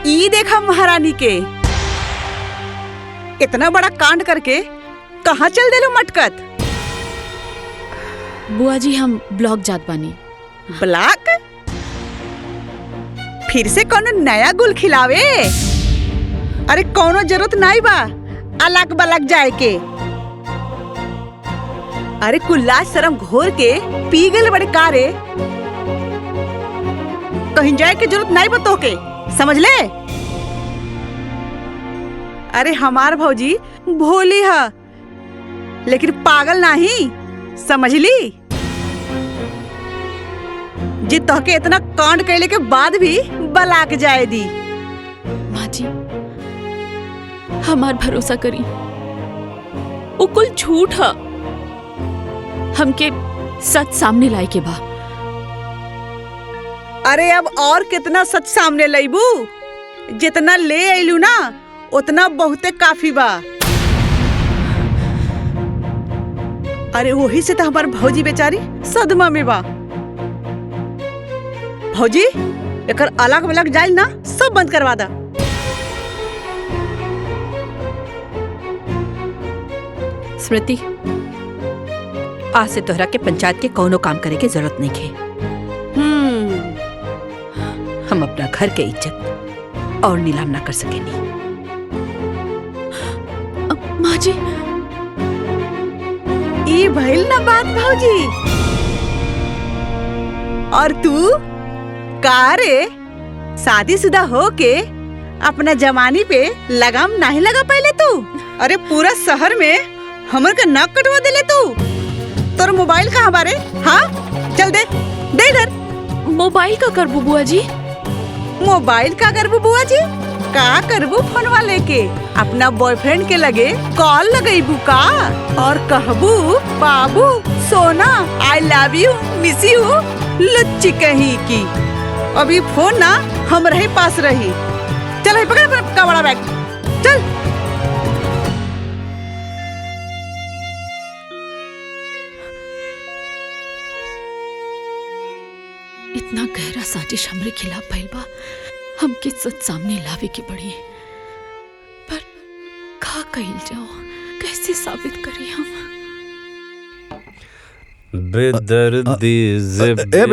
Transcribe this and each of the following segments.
ई देखा महारानी के इतना बड़ा कांड करके कहाँ चल देलो मटकत। बुआ जी हम ब्लॉक जात बानी। ब्लॉक? फिर से कोनो नया गुल खिलावे? अरे कोनो जरूरत नहीं बा अलग बलग जाए के। अरे कुल्ला शर्म घोर के पी गए बड़े कारे, कहीं जाए के जरूरत नहीं बा तोके, समझ ले। अरे हमार भौजी भोली है लेकिन पागल नहीं, समझ ली। जी तोके इतना कांड कैले के बाद भी बलाक जाए दी। माँ जी हमार भरोसा करी, वो कुल झूठ है। हमके सच सामने लाई के बा। अरे अब और कितना सच सामने लाइबू? जितना ले आइलू ना उतना बहुते काफी बा। अरे वही से तो हमार भौजी बेचारी सदमा में बा। भौजी एकर अलग अलग जाइल ना सब बंद करवा दा। स्मृति, आज से तोहरा के पंचायत के कोनो काम करे के जरूरत नहीं है। हम अपना घर के इज्जत और नीलाम ना कर सकेनी। माँ जी ई भइल ना बात भौजी। और तू का रे शादीशुदा हो के अपना जवानी पे लगाम नहीं लगा पहले तू? अरे पूरा शहर में हमर का नाक कटवा देले तू। तोर मोबाइल कहाँ बारे? हाँ चल दे दे इधर। मोबाइल का करबू बुआ जी? मोबाइल का करबू बुआ जी? का करबू फोनवा लेके अपना बॉयफ्रेंड के लगे कॉल लगेबू का और कहबू बाबू सोना I love you miss you लुच्ची कहीं की। अभी फोन ना हम रहे पास रही। चल पकड़ अपना बड़ा बैग चल। इतना गहरा साजिश हमरे खिलाफ भइल बा, हमके सच सामने लावे के पड़ी। पर का कइल जाओ, कैसे साबित करी हम? बेदर्दी से ए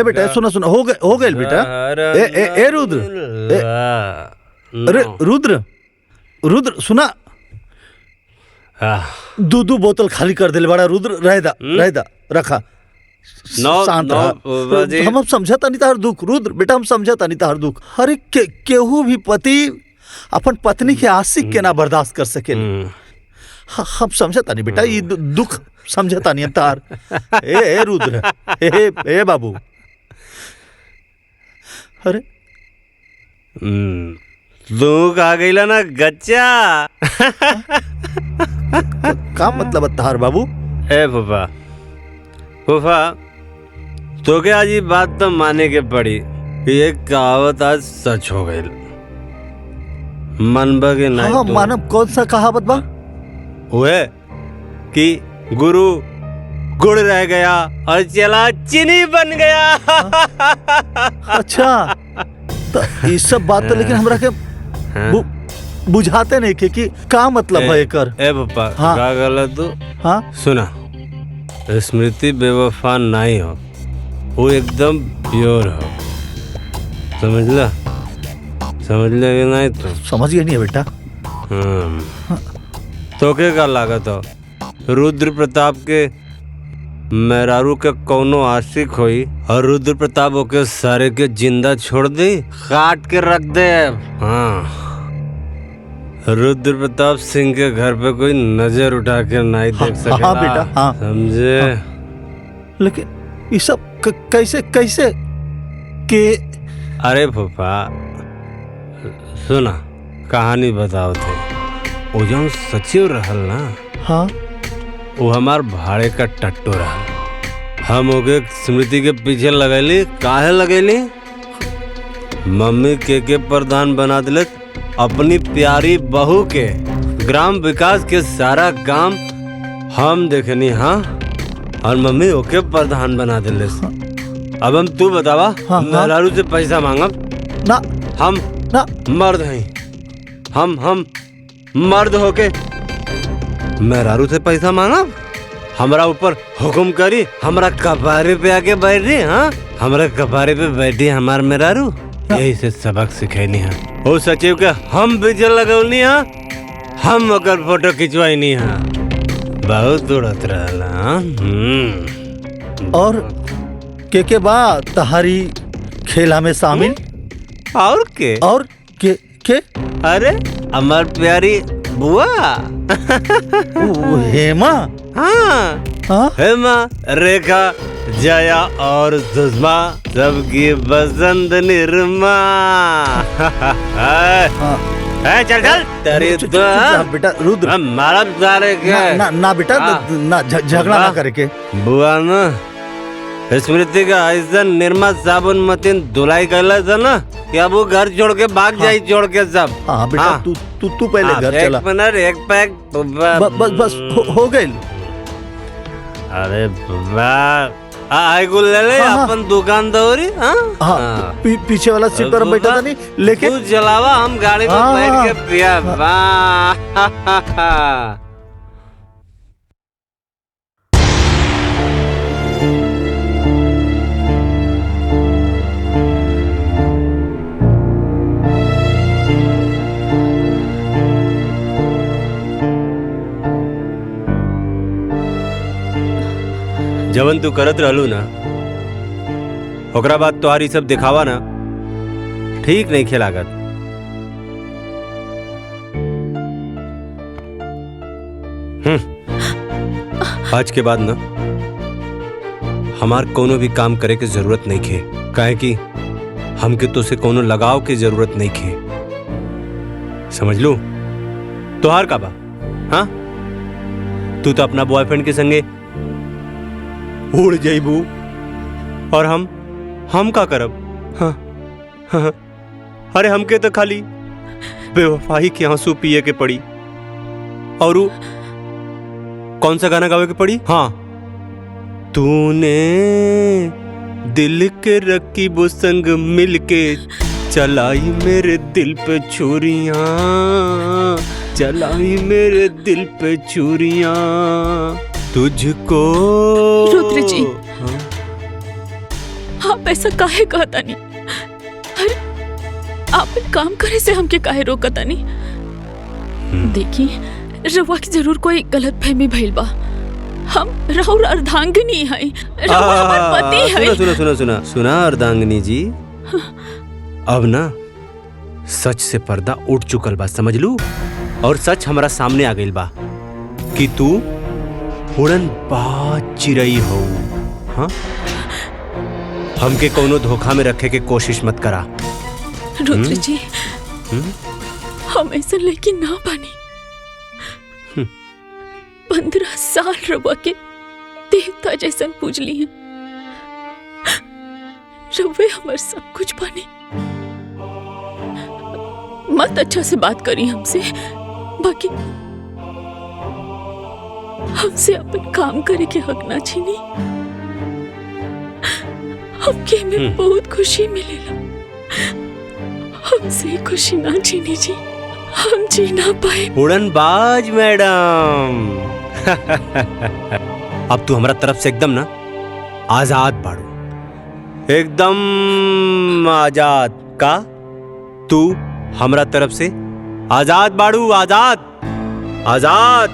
बेटा सुनो सुनो, हो गए बेटा। ए रुद्र, अरे रुद्र सुना, दो बोतल खाली कर दे बड़ा। रुद्र रहदा रखा शांत रहा। हम समझता नहीं तार दुख रुद्र बेटा, हम समझता नहीं तार दुख। अरे केहू भी पति अपन पत्नी के आशिक के ना बर्दाश्त कर सके। हम समझता नहीं बेटा, ये दुख समझता नहीं तार। ए रुद्र, ए बाबू, अरे दुख आ गईला ना गच्चा। का मतलब तार बाबू? ए फूफा तो क्या आज ये बात तो माने के पड़ी, ये कहावत आज सच हो गई। मनबा के नहीं? हाँ मानव, कौन सा कहावत बा? हुए कि गुरु गुड़ रह गया और चला चीनी बन गया। अच्छा तो ये सब बात तो लेकिन हमरा के बुझाते नहीं कि का मतलब है एकर। ए पापा हाँ। का गलत तू? हाँ सुना, स्मृति बेवफा नहीं हो, वो एकदम प्योर हो। समझ ले कि नहीं? तो समझ गया नहीं है बेटा। तो क्या लागत हो रुद्र प्रताप के मेहरारू के कौनो आशिक होई और रुद्र प्रताप ओके सारे के जिंदा छोड़ दे, काट के रख दे। हाँ, रुद्र प्रताप सिंह के घर पे कोई नजर उठा के नहीं देख सकेला। हाँ बेटा, हाँ समझे? हाँ। लेकिन ये सब कैसे के? अरे फूफा सुना, कहानी बताओ थे। वो जो सचिव रहल ना, हाँ वो हमार भाड़े का टट्टू रहल। हम ओके स्मृति के पीछे लगैली। काहे लगैली? मम्मी के प्रधान बना दिले अपनी प्यारी बहू के। ग्राम विकास के सारा काम हम देखनी। हाँ, और मम्मी ओके प्रधान बना दिले। अब हम तू बतावा, हाँ, मेहरारू से पैसा मांगब ना? हम ना मर्द हैं हम मर्द होके मेहरारू से पैसा मांगा, हमरा ऊपर हुक्म करी, हमरा कपारे पे आके बैठ रही। हाँ, हमरा कपारे पे बैठी हमार मेहरारू, यही से सबक सिखैनी है। ओ सचिव के हम बिजल लगौनी है, हम ओकर फोटो खिंचवाई है। बहुत उड़त रहला। और के बा तहारी खेला में शामिल? और के अरे हमार प्यारी बुआ हेमा। हाँ, हेमा, रेखा, जया और सुषमा, सबकी बसंत निर्मा। चल तेरी बेटा रुद्र, हमारा सारे ना बेटा, ना झगड़ा ना करके। बुआ ना स्मृति का ऐसा निर्मा साबुन मतीन धुलाई कर था ना कि अब वो घर छोड़ के भाग जाई, छोड़ के सब। हाँ बेटा, तू पहले घर चला। एक मिनट, एक पैक बस हो गई। अरे आई गुल ले ले, अपन दुकान दौरी। पीछे वाला सीट पर बैठा था नहीं, लेके तू चलावा, हम गाड़ी में बैठ के पिया। जवन तू करत रहलू ना, ओकरा बाद तुम्हारी सब दिखावा ना ठीक नहीं खेलागत। आज के बाद ना हमार कोनो भी काम करे के जरूरत नहीं खे, काहे कि हमके तो से कोनो लगाव के जरूरत नहीं खे। समझ लू? तोहार का बा? हाँ, तू तो अपना बॉयफ्रेंड के संगे उड़ जाइबू, और हम का करब? हाँ, अरे हमके तो खाली बेवफाई के आंसू पिए के पड़ी। और कौन सा गाना गावे के पड़ी? हाँ, तूने दिल के रकीबों संग मिलके चलाई मेरे दिल पे छुरियां, चलाई मेरे दिल पे छुरियां, तुझको। रुद्र जी, आप ऐसा काहे कहता नहीं? अरे आप एक काम करे से हमके काहे रोकता नहीं? देखिए, रवा की जरूर कोई गलत फहमी भइल बा। हम राहुल अर्धांगिनी है, रवा हमार पति है। सुना अर्धांगिनी जी, अब ना सच से पर्दा उठ चुकल बा, समझ लू? और सच हमारा सामने आ गइल बा कि तू उड़न बाज चिड़ई हो। हाँ, हमके कोनो धोखा में रखे के कोशिश मत करा। रुद्र जी, हम ऐसा लेकिन ना बनी। 15 साल रवा के देवता जैसन पूज ली हैं। रवे हमार सब कुछ बनी। मत अच्छा से बात करी हमसे, बाकी हमसे अपन काम करे के हक ना छीनी। हमके में बहुत खुशी मिलेला, हमसे खुशी ना छीनी जी, हम जी ना पाए। उड़नबाज मैडम, अब तू हमारा तरफ से एकदम ना आजाद बाड़ू, एकदम आजाद का। तू हमारा तरफ से आजाद बाड़ू, आजाद आजाद।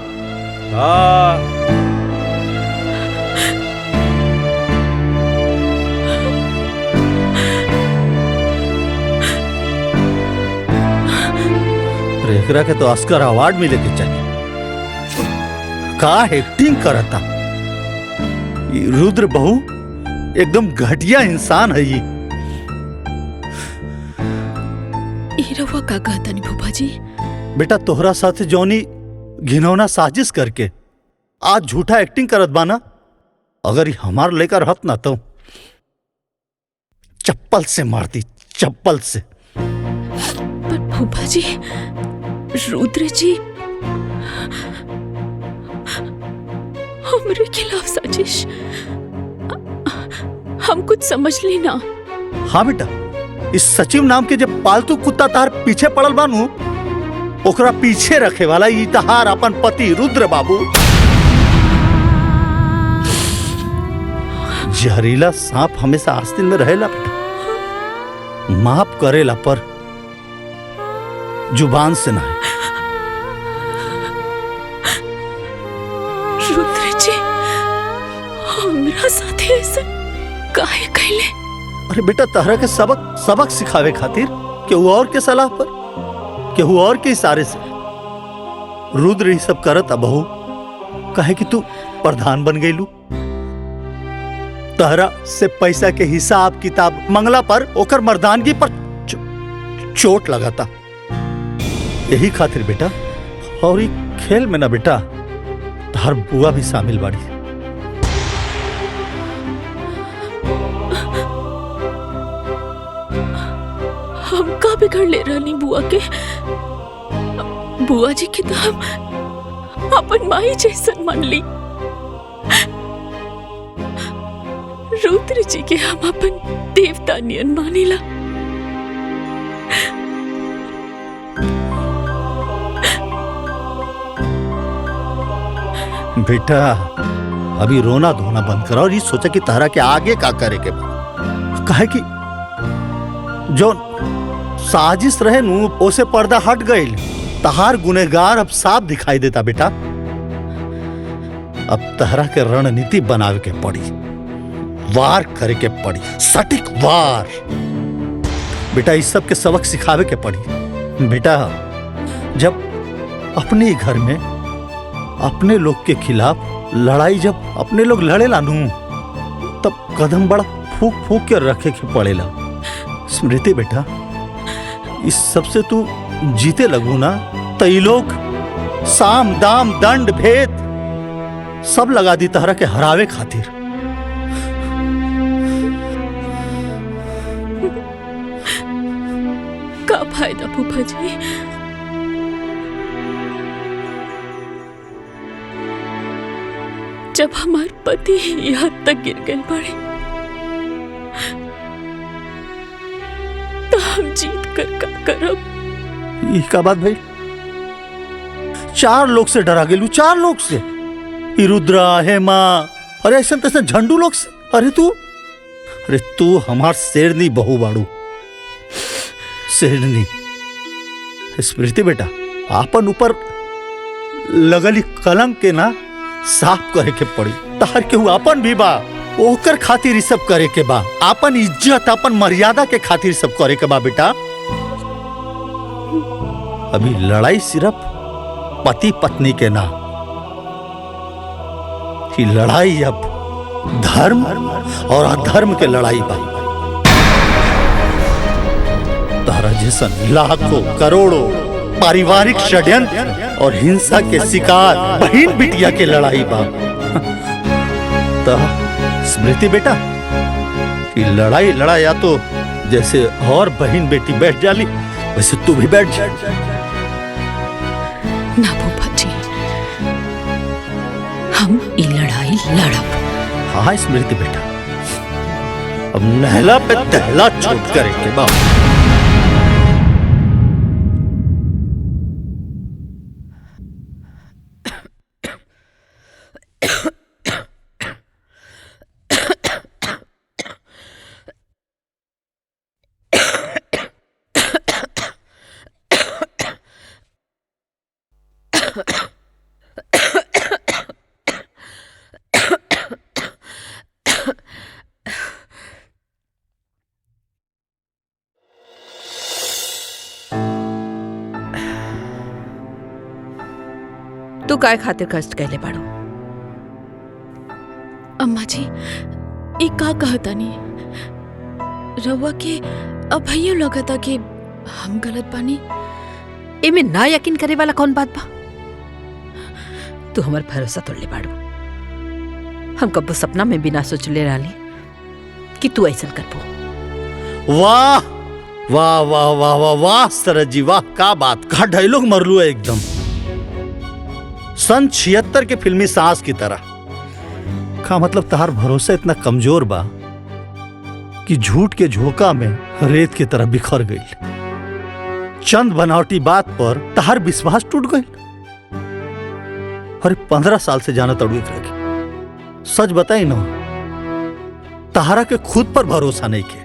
रेखरा के तो ऑस्कर अवार्ड मिले के चाहिए। का एक्टिंग करता ये रुद्र बहू, एकदम घटिया इंसान है ये। रवा का कहता नहीं फूफा जी? बेटा तोहरा साथे जौनी घिनौना साजिश करके आज झूठा एक्टिंग करत बाना, अगर ये हमार लेकर रहत ना तो चप्पल से मारती, चप्पल से। पर फूफा जी, रुद्र जी हमारे खिलाफ साजिश, हम कुछ समझ ली ना। हाँ बेटा, इस सचिव नाम के जब पालतू कुत्ता तार पीछे पड़ल बानू, ओकरा पीछे रखे वाला ई तहार अपन पति रुद्र बाबू। जहरीला सांप हमेशा आस्तीन में रहेला बेटा, माफ करेला पर जुबान से ना। रुद्र जी हमरा साथे ऐसा काहे कहले? अरे बेटा तहरा के सबक सिखावे खातिर केहू और के सलाह पर, केहू और के इशारे से रुद्र ये सब करत बहू। कहे कि तू प्रधान बन गईलू, तहरा से पैसा के हिसाब किताब मंगला पर ओकर मर्दानगी पर चोट लगाता। यही खातिर बेटा, और ये खेल में ना बेटा तहर बुआ भी शामिल बाड़ी। हम का बिगड़ ले रहनी बुआ के? बुआ जी के तो हम अपन माई जैसन मान ली। रुद्र जी के हम अपन देवता नियन मानीला। बेटा अभी रोना धोना बंद करो और ये सोचा कि तारा के आगे का करे के बा। कहे कि जो साजिश रहे नू ओसे पर्दा हट गई। तहार गुनेगार अब साफ दिखाई देता बेटा। अब तहरा के रणनीति बनावे के पड़ी, वार करे के पड़ी, सटीक वार। बेटा इस सब के सबक सिखावे के पड़ी। बेटा जब अपने ही घर में अपने लोग के खिलाफ लड़ाई जब अपने लोग लड़े लानू, तब कदम बड़ा फूक फूक के रखे के पड़ेला। स्मृति बेटा इस सबसे तू जीते लगू ना, तो ये लोग साम दाम दंड भेद सब लगा दी तहरा के हरावे खातिर। का फायदा फूफा जी? जब हमारे पति यहाँ तक गिर गए पड़े, तो हम जीत कर का करब? ये का बात भाई? 4 लोग से डरा गेलू, 4 लोग से। रुद्रा, हेमा, अरे ऐसा तैसे झंडू लोग से। अरे तू हमार शेरनी बहू बाड़ू, शेरनी। स्मृति बेटा आपन ऊपर लगली कलंक के ना साफ करे के पड़ी। तार केहू आपन भी बा, ओकर खातिर सब करे के बा। आपन इज्जत आपन मर्यादा के खातिर सब करे के बा बेटा। अभी लड़ाई सिर्फ पति पत्नी के ना, कि लड़ाई अब धर्म और अधर्म के लड़ाई बा। तारा जैसन लाखों करोड़ों पारिवारिक षड्यंत्र और हिंसा के शिकार बहन बिटिया के लड़ाई बा। तो स्मृति बेटा कि लड़ाई लड़ाया तो जैसे और बहन बेटी बैठ जाली, वैसे तू भी बैठ जा। ना फूफा जी, हम ये लड़ाई लड़ब। हाँ स्मृति बेटा, अब नहला पे तहला छोड़ कर के बा। तू काय खातिर कष्ट कहले बाड़ू? अम्मा जी ये का कहता नहीं, रवा के अब भैया लगता कि हम गलत बानी। एमे ना यकीन करे वाला कौन बात बा? तू हमार भरोसा तोड़ले बाड़ू। हम कब्बो सपना में भी ना सोचले रहली कि तू ऐसा करबो। वाह वाह वाह वाह वाह वाह सरज जी वाह, का बात, का डायलॉग मरलू है एकदम सन 76 के फिल्मी सांस की तरह। का मतलब तहार भरोसा इतना कमजोर बा कि झूठ के झोंका में रेत की तरह बिखर गई। चंद बनावटी बात पर तहार विश्वास टूट गई। अरे 15 साल से जाना तड़ू रखी। सच बताई ना, तहारा के खुद पर भरोसा नहीं के।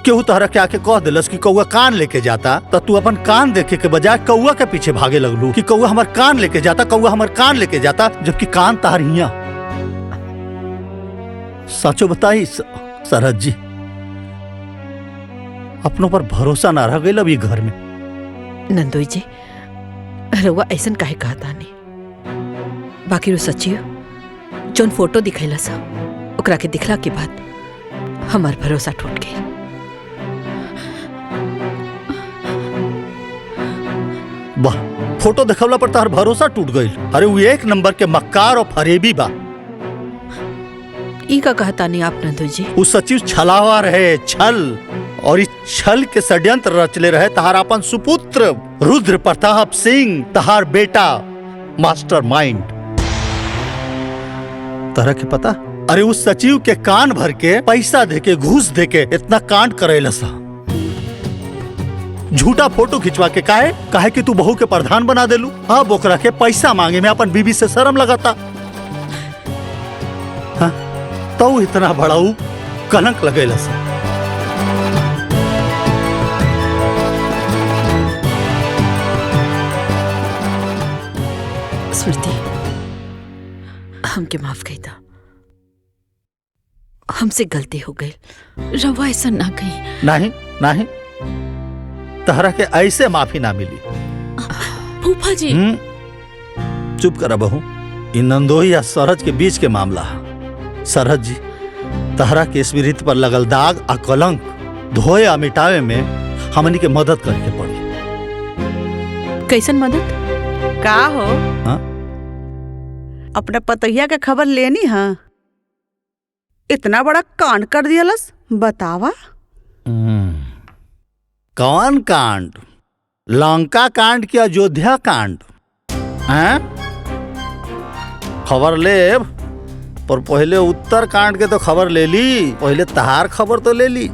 केहू तहरा के आके कह दिलस कि कौआ कान लेके जाता, तो तू अपन कान देखे के बजाय कौआ के पीछे भागे लगलू कि कौआ हमार कान लेके जाता, कौआ हमार कान लेके जाता, जबकि कान तहार हिया। सचो बताई सरहद जी, अपनों पर भरोसा ना रह गई अभी घर में। नंदोई जी, रउआ ऐसन काहे कहता नहीं? बाकी रो सच्ची जोन फोटो दिखैला सा, ओकरा के दिखला के बाद हमार भरोसा टूट गई। वाह, फोटो देखवला पर तार भरोसा टूट गई। अरे वो एक नंबर के मक्कार और फरेबी बा। ई का कहता नहीं आप नंदोई जी? उस सचिव छलावा रहे, छल, और इस छल के षड्यंत्र रचले रहे तहार अपन सुपुत्र रुद्र प्रताप सिंह, तहार बेटा मास्टर माइंड। तरह के पता? अरे उस सचिव के कान भर के पैसा देके, घूस देके इतना कांड करेला सा। झूठा फोटो खिंचवा के काहे कि तू बहू के प्रधान बना देलू। अब ओकरा के पैसा मांगे में अपन बीबी से शर्म लगाता। हाँ? तो इतना बड़ाऊ कलंक लगेला सा। स्मृति, हमके माफ कही था, हमसे गलती हो गई। रवा ऐसा ना कही। नहीं नहीं, तहरा के ऐसे माफी ना मिली। फूफा जी। चुप करा बहू, इन नंदोई या सरहज के बीच के मामला। सरहज जी, तहरा के स्मृति पर लगल दाग आ कलंक धोए आ मिटावे में हमनी के मदद करके पड़ी। कैसन मदद? का हो? हाँ? अपना पतैया का खबर लेनी है? इतना बड़ा कांड कर दियलस, बतावा। कौन कांड? लंका कांड की अयोध्या कांड? हैं? खबर ले, पर पहले उत्तर कांड के तो खबर ले ली। पहले तहार खबर तो ले ली।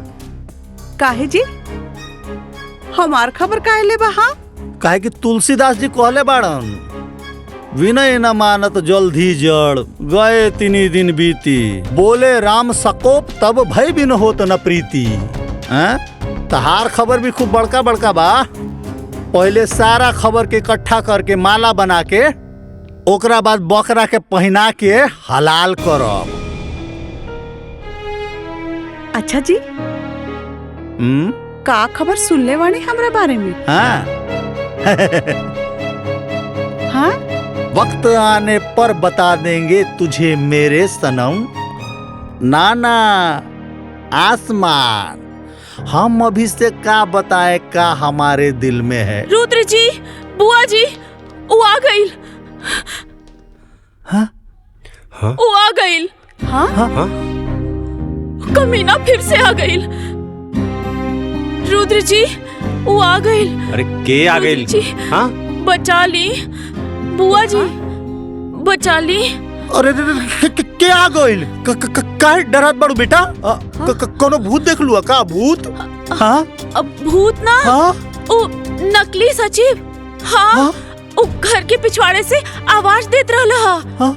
काहे जी? हमार खबर काहे ले बहा? काहे कि तुलसीदास जी कहले बाड़न, विनय न मानत जल्दी जड़, गए तिनी दिन बीती, बोले राम सकोप तब भय बिन होत न प्रीति। तहार खबर भी खूब बड़का बड़का बा। पहले सारा खबर के इकट्ठा करके माला बना के, ओकरा बाद बकरा के पहना के हलाल करब। अच्छा जी, का खबर सुनले वाणी हमरा बारे में? हाँ। हाँ? वक्त आने पर बता देंगे तुझे मेरे सनम। नाना आसमान, हम अभी से का बताए का हमारे दिल में है। रुद्र जी, बुआ जी, वो आ गई। हाँ? हाँ? वो आ गई। हाँ? हाँ? कमीना फिर से आ गई। रुद्र जी, वो आ गई। अरे के आ गई? हाँ? बचा ली बुआ जी, बचा ली। अरे क्या आ गइल? काहे डरत बाड़ू बेटा? कोनो भूत देख लुआ का? भूत? हाँ? भूत ना? हाँ? ओ नकली सचिव। हाँ? ओ घर के पिछवाड़े से आवाज देत रहला। हाँ?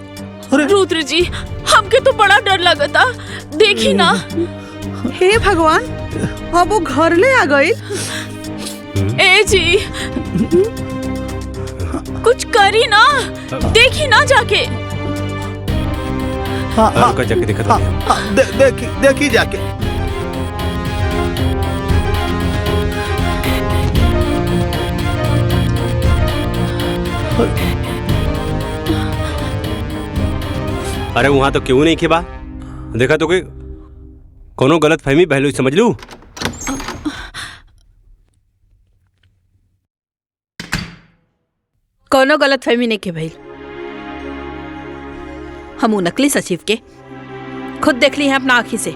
अरे रुद्र जी, हमके तो बड़ा डर लगता। देखी ना। हे भगवान, अब वो घर ले आ गई। ए जी, कुछ करी ना, देखी ना जाके। हाँ, हाँ, जाके देखा था। देखी जाके। अरे वहां तो क्यों नहीं खेबा? देखा तो कोनो गलत फहमी पहलू समझ लू। कोनो गलत फहमी नहीं के भइल। हम नकली सचिव के खुद देख ली हैं अपना आँखी से,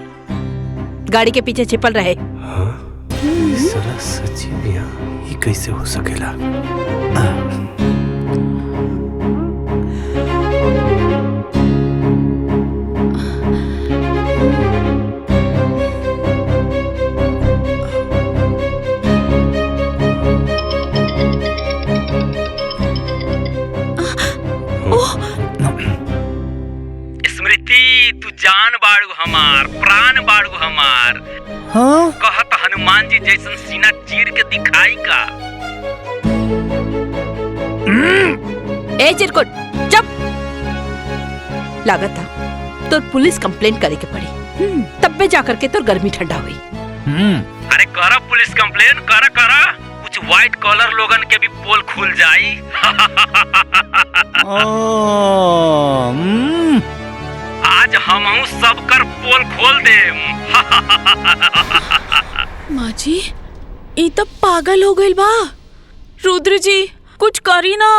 गाड़ी के पीछे छिपल रहे। हाँ? सचिव यहाँ ये कैसे हो सकेला? हाँ कहत हनुमान जी जैसन सीना चीर के दिखाई का। ए चिरकुट चुप। लागत था तो पुलिस कंप्लेंट करे के पड़ी, तब पे जाकर के तो गर्मी ठंडा हुई। अरे करा पुलिस कंप्लेन, करा करा, कुछ व्हाइट कॉलर लोगन के भी पोल खुल जाई। आज हमहू सब कर पोल खोल देम। माँ जी ई तो पागल हो गई बा। रुद्र जी कुछ करी ना।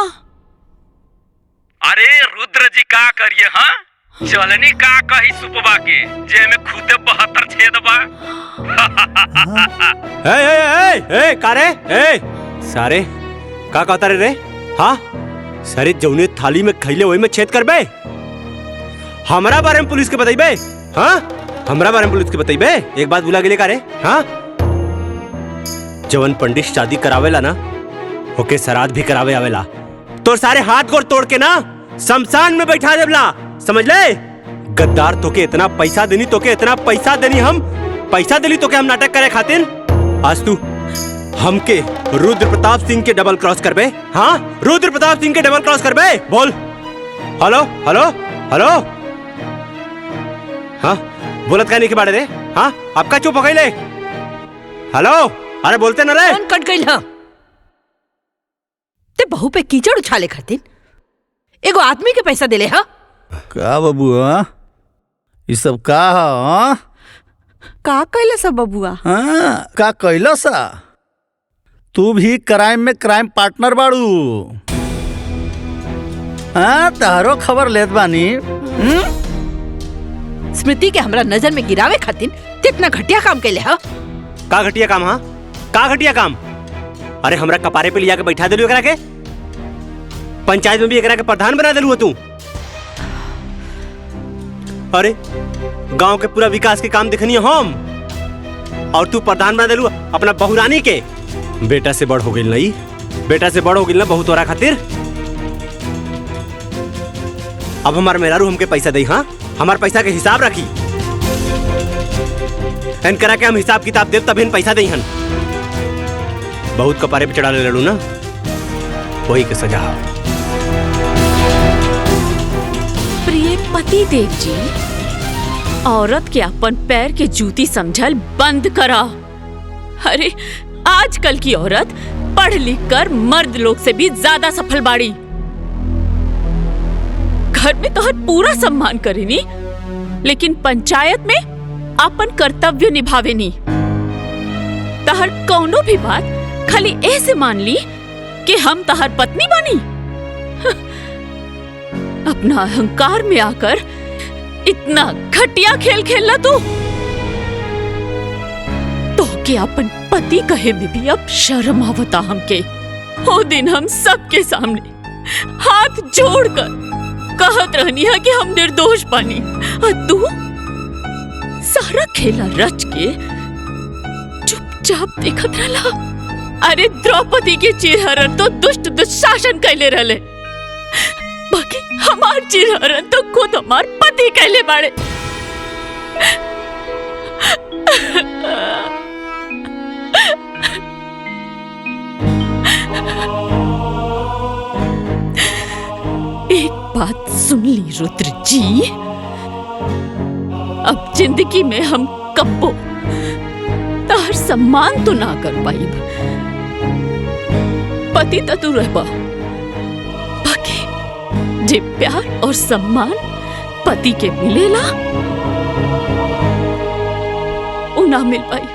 अरे रुद्र जी का करिए? हाँ चलनी का कही सुपवा के जे में खुदे 72 छेद बा। ए कारे ए सारे का कहता रे? हाँ सारे जौने थाली में खैले वही में छेद करबे। हमरा बारे में पुलिस के बताइबे? हाँ हमरा बारे में पुलिस के बताइबे? एक बात भुला गेले का रे? हाँ जवन पंडित शादी करावेला ना ओके श्राद्ध भी करावे आवेला। तो सारे हाथ गोड़ तोड़ के ना शमशान में बैठा देवला, समझ ले? गद्दार तोके इतना पैसा देनी, तोके इतना पैसा देनी, हम पैसा देली तोके हम नाटक करे खातिर। आज तू हमके रुद्र प्रताप सिंह के डबल क्रॉस करबे? हाँ रुद्र प्रताप सिंह के डबल क्रॉस करबे? बोल। Hello hello hello. हाँ बोलत कहने के बारे रे? हाँ आपका चुप हो गई ले। हेलो अरे बोलते ना रे। कौन कट गई? हाँ ते बहू पे कीचड़ उछाले खातिर एगो आदमी के पैसा देले? हाँ का बबुआ ये सब का? हाँ का कैले सब बबुआ? हाँ का कैला सा? तू भी क्राइम में क्राइम पार्टनर बाड़ू। हाँ तारो खबर लेत बानी। स्मृति के हमरा नजर में गिरावे खातिर कितना घटिया काम कैले? हाँ का घटिया काम? हाँ का घटिया काम? अरे हमरा कपारे पे लिया के बैठा देलू एकरा के, पंचायत में भी एकरा के प्रधान बना देलू तू। अरे गांव के पूरा विकास के काम दिखनी है हम, और तू प्रधान बना देलू अपना बहुरानी के। बेटा से बड़ हो गई नहीं, बेटा से बड़ हो गई ना बहू तोरा खातिर। अब हमार मेहरारू हमके पैसा दे। हाँ हमार पैसा के हिसाब रखी, इन करा के हम हिसाब किताब देव तब इन पैसा दे। हन बहुत कपारे पे चढ़ा ले लड़ू ना, वही के सजा। प्रिय पति देव जी, औरत के अपन पैर के जूती समझल बंद करा। अरे आजकल की औरत पढ़ लिख कर मर्द लोग से भी ज्यादा सफल बाड़ी। घर में तो हर पूरा सम्मान करेनी, लेकिन पंचायत में अपन कर्तव्य निभावे नी। तहर कौनो भी बात खाली ऐसे मान ली कि हम तहर पत्नी बनी। अपना अहंकार में आकर इतना घटिया खेल खेलना तू तो के अपन पति कहे में भी अब शर्म आवता हमके। वो दिन हम सबके सामने हाथ जोड़कर कहत रहनी है कि हम निर्दोष बानी, और तू सारा खेला रच के चुपचाप देखत रहला। अरे द्रौपदी के चिरहरण तो दुष्ट दुशासन कैले रहले, बाकी हमार चिरहरण तो खुद हमार पति कैले बाड़े। एक बात सुन ली रुद्र जी, अब जिंदगी में हम कब्बो तार सम्मान तो ना कर पाई। पति तो तू रहबा, बाकी जे प्यार और सम्मान पति के मिलेला वो ना मिल पाई।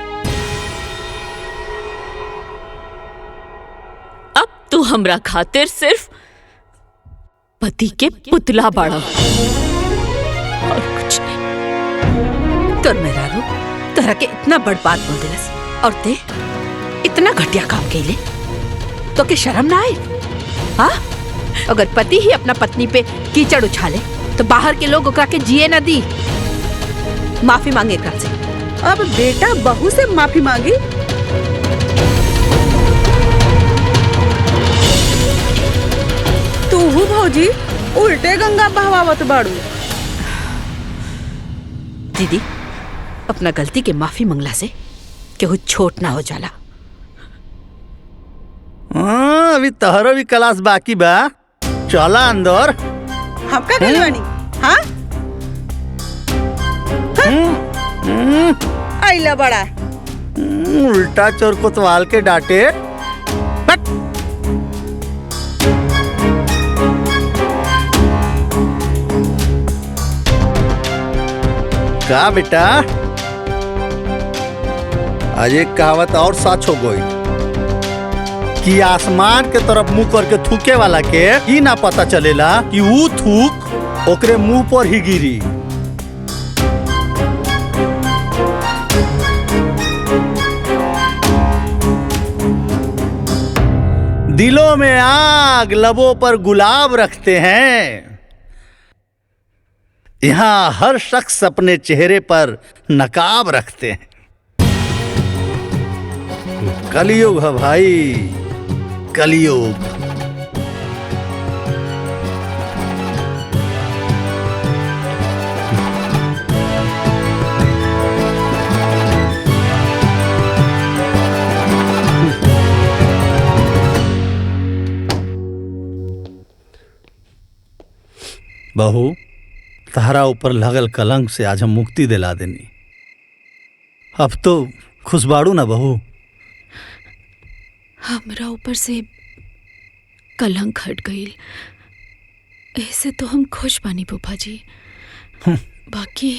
अब तू हमरा खातिर सिर्फ पति के पुतला बाड़ा और कुछ नहीं। तोर मेहरारू तोरा के इतना बड़ बात बोल दिलस और ते इतना घटिया काम कैले तो के शर्म ना आए? हाँ अगर पति ही अपना पत्नी पे कीचड़ उछाले तो बाहर के लोग ओकरा के जिए न दी, माफी मांगे कर से। अब बेटा बहू से माफी मांगी? तू भौजी उल्टे गंगा बहवावत बाड़ू। दीदी अपना गलती के माफी मंगला से केहू छोट ना हो जाला। हाँ, अभी तहरो भी क्लास बाकी बा। चला अंदर। हमका गलवानी हाँ आइला बड़ा उल्टा चोर कोतवाल के डांटे। बट। का बेटा आज एक कहावत और सच हो गई कि आसमान के तरफ मुंह करके थूके वाला के ई ना पता चलेला कि वो थूक ओकरे मुंह पर ही गिरी। दिलों में आग लबों पर गुलाब रखते हैं। यहाँ हर शख्स अपने चेहरे पर नकाब रखते हैं। कलयुग है भाई, कलयुग। बहू, तहरा ऊपर लगल कलंक से आज हम मुक्ति दिला देनी। अब तो खुशबाड़ू ना बहू। हमरा ऊपर से कलंक हट गई, ऐसे तो हम खुश बानी फूफा जी। बाकी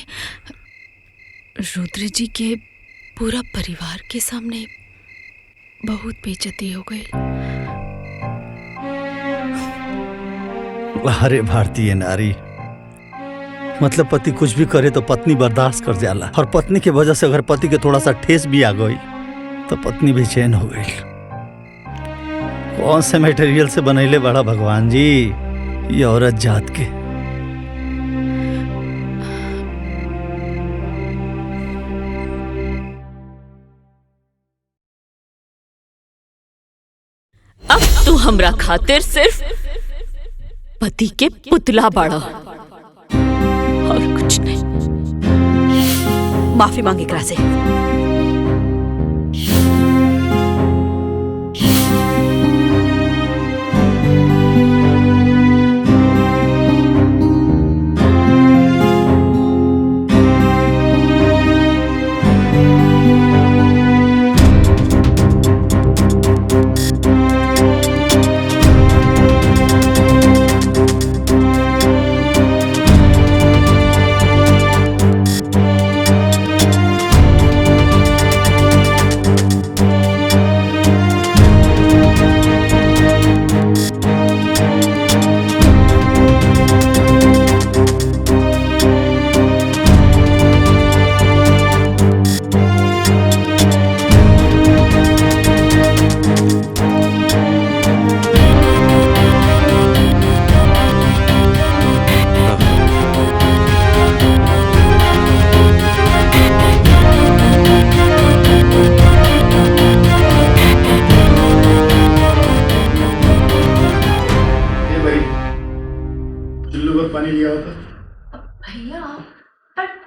रुद्र जी के पूरा परिवार के सामने बहुत बेइज्जती हो गई। अरे भारतीय नारी, मतलब पति कुछ भी करे तो पत्नी बर्दाश्त कर जाला, और पत्नी के वजह से अगर पति के थोड़ा सा ठेस भी आ गई तो पत्नी बेचैन हो गई। कौन से मटेरियल से बनैले बड़ा भगवान जी ये औरत जात के। अब तू हमरा खातिर सिर्फ पति के पुतला बाड़ा और कुछ नहीं। माफी मांगे एकरा से।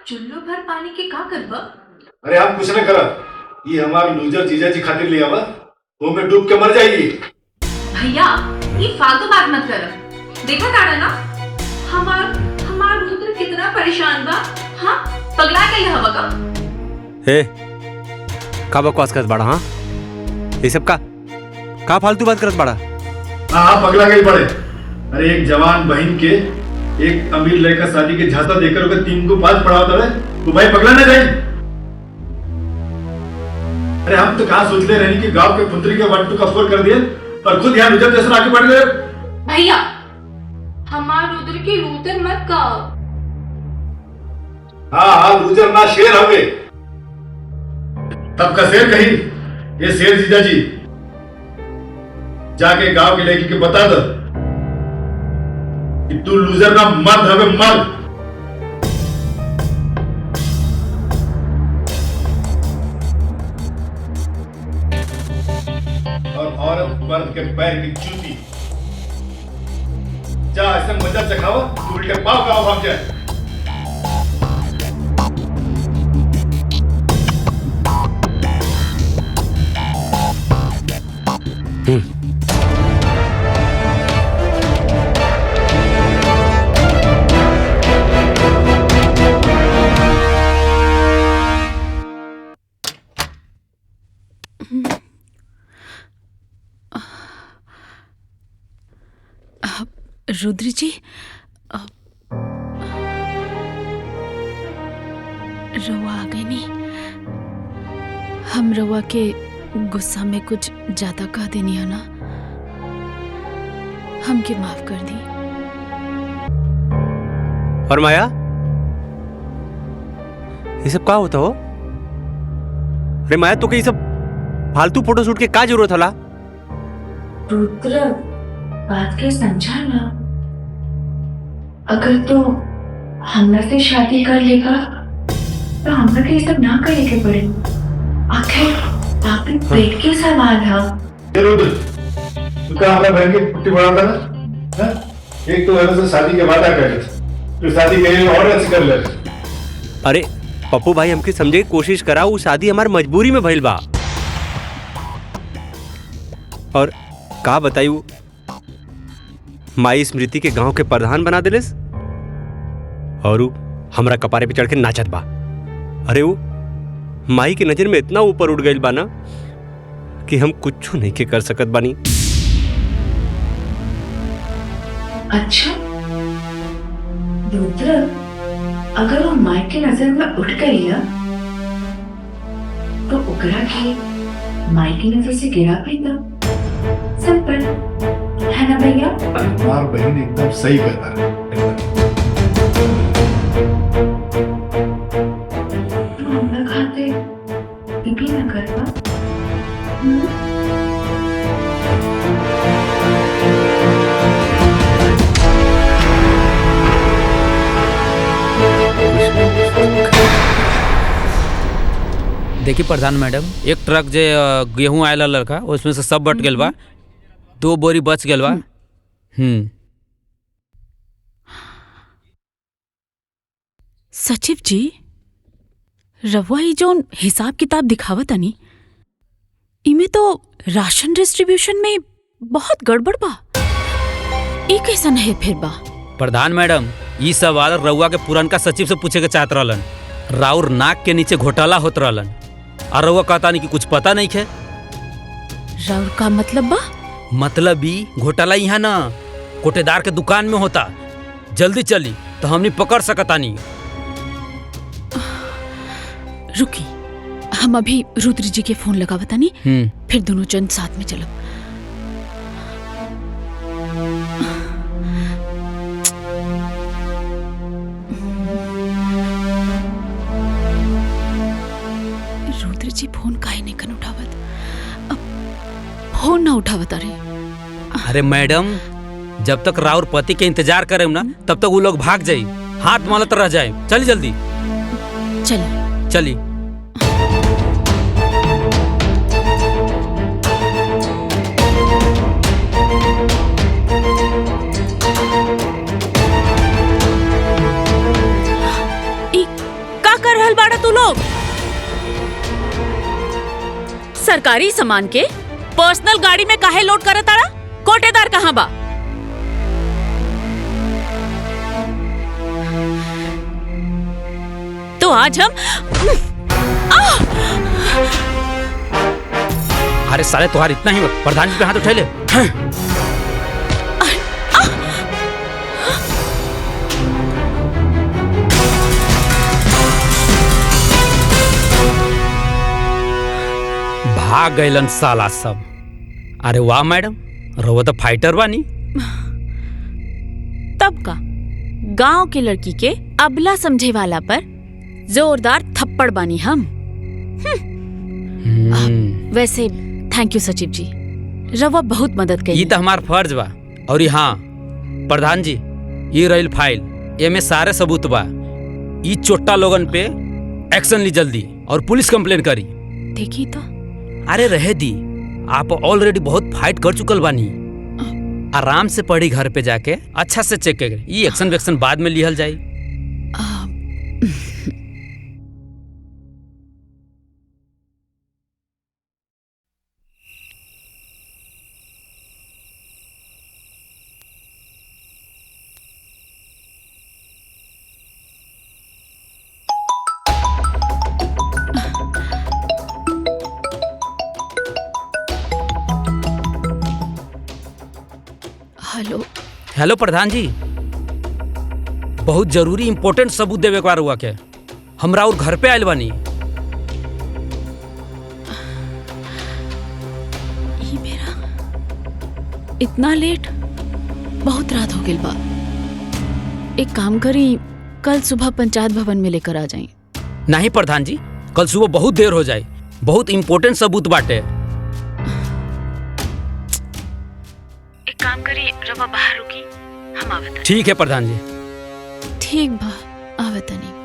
चुल्लू भर पानी के का करबा? अरे आप कुछ न करा, ये हमार लूजर जीजा जी खातिर ले आवा, वो में डूब के मर जाएगी। भैया ये फालतू बात मत कर। देखा ताड़ा ना हमार रुद्र कितना परेशान बा। हाँ पगला गई हवा का। हे का बकवास करत बड़ा? हाँ ये सब का फालतू बात करत बड़ा? हाँ पगला गई बड़े। अरे एक जवान बहन के एक अमीर लड़का शादी के झांसा देकर ओके 3 को 5 पढ़ाता है, तो भाई पगला ना जाए। अरे हम तो कहाँ सोच ले रहे कि गांव के पुत्री के 1 2 का 4 कर दिए और खुद यहाँ रुद्र जैसा आगे बढ़ गए। भैया हमार रुद्र की लूतर मत कहो। हाँ लूजर ना शेर हवे। तब का शेर कहीं ये शेर जीजा जी जाके गांव के लड़की के बता दो कि तू लूजर ना मर्द हवे, मर्द। और औरत मर्द के पैर की जूती। जा ऐसे मजा चखाओ तू उल्टे पाव का भाग जाए। रुद्र जी, रवा आ गई नहीं। हम रवा के गुस्सा में कुछ ज्यादा कह देनी है ना, हमके माफ कर दी। और माया, ये सब क्या होता हो? अरे माया, तो ये सब फालतू फोटो शूट के क्या जरूरत हला? रुद्र, बात के समझा ना। अगर तो हमरा से शादी कर लेगा तो हमरा के ये सब ना करे के पड़े। आखिर आपके पेट के सवाल है। ये रुद्र, तू क्या हमारे बहन की पुट्टी बढ़ाता ना? हाँ? एक तो वजह से शादी के वादा कर ले, फिर शादी के लिए और ऐसे कर ले। अरे पप्पू भाई, हमके समझे की कोशिश करा, वो शादी हमारी मजबूरी में भइल बा। और का बतायू, माई स्मृति के गांव के प्रधान बना दिलेस और हमरा कपारे पे चढ़ के नाचत बा। अरे वो माई के नजर में इतना ऊपर उठ गइल बा ना कि हम कुछ नहीं के कर सकत बानी। अच्छा रुद्र, अगर वो माई के नजर में उठ गई ना तो ओकरा के माई की नजर से गिरा देगा। सिंपल है ना भैया? तुम्हार बहन एकदम सही कहता है। तो हम लोग खाते भी ना करवा। देखी प्रधान मैडम, एक ट्रक जे गेहूं आयल लड़का, उसमें से सब बट गेल बा, 2 बोरी बच गेल बा। सचिव जी, रवा ही जोन हिसाब किताब दिखावत आनी, इमे तो राशन डिस्ट्रीब्यूशन में बहुत गड़बड़ बा। ई कैसन है फिर बा? प्रधान मैडम, ई सवाल रउआ के पुरनका सचिव से पूछे के चाहत रहलन। राउर नाक के नीचे घोटाला होत रहलन और रउआ कहता नहीं कि कुछ पता नहीं है। राउर का मतलब बा? मतलब ई घोटाला यहाँ ना कोटेदार के दुकान में होता। जल्दी चली तो हमनी पकड़ सकता नहीं। रुकी, हम अभी रुद्र जी के फोन लगा बतानी, फिर दोनों जन साथ में चलो। रुद्र जी फोन काहे नहीं कन उठावत? अब फोन ना उठावत। अरे मैडम, जब तक राउर पति के इंतजार करे ना तब तक वो लोग भाग जाये, हाथ मालत रह जाए। चली जल्दी चली चली। का कर रहल बाड़ा तू लोग? सरकारी सामान के पर्सनल गाड़ी में काहे लोड करत ताड़ा? कोटेदार कहाँ बा? तो आज हम अरे साले, तुम्हारा इतना ही प्रधान जी पे हाथ उठा ले। भाग गइलन साला सब। अरे वाह मैडम, रउआ तो फाइटर बानी। तब का गांव के लड़की के अबला समझे वाला पर जोरदार थप्पड़ बानी हम। वैसे थैंक यू सचिव जी, रवा बहुत मदद करी। ये तो हमार फर्ज बा। और हाँ प्रधान जी, ये रही फाइल, एमे सारे सबूत बा। ये चोट्टा लोगन पे एक्शन ली जल्दी और पुलिस कंप्लेन करी। देखी तो। अरे रहे दी, आप ऑलरेडी बहुत फाइट कर चुकल बानी। आराम से पढ़ी घर पे जाके अच्छा से चेक कर, ये एक्शन वेक्शन बाद में लिहल जाए। हेलो। हेलो प्रधान जी, बहुत जरूरी इम्पोर्टेंट सबूत देवे के हुआ के हमरा और घर पे आयल बानी। ई मेरा इतना लेट, बहुत रात हो गई बा। एक काम करी, कल सुबह पंचायत भवन में लेकर आ जाएं। नहीं प्रधान जी, कल सुबह बहुत देर हो जाए, बहुत इम्पोर्टेंट सबूत बाटे। एक काम करी, रवा बाहर रुकी, हम आवत। ठीक है प्रधान जी। ठीक बा, आवत नहीं।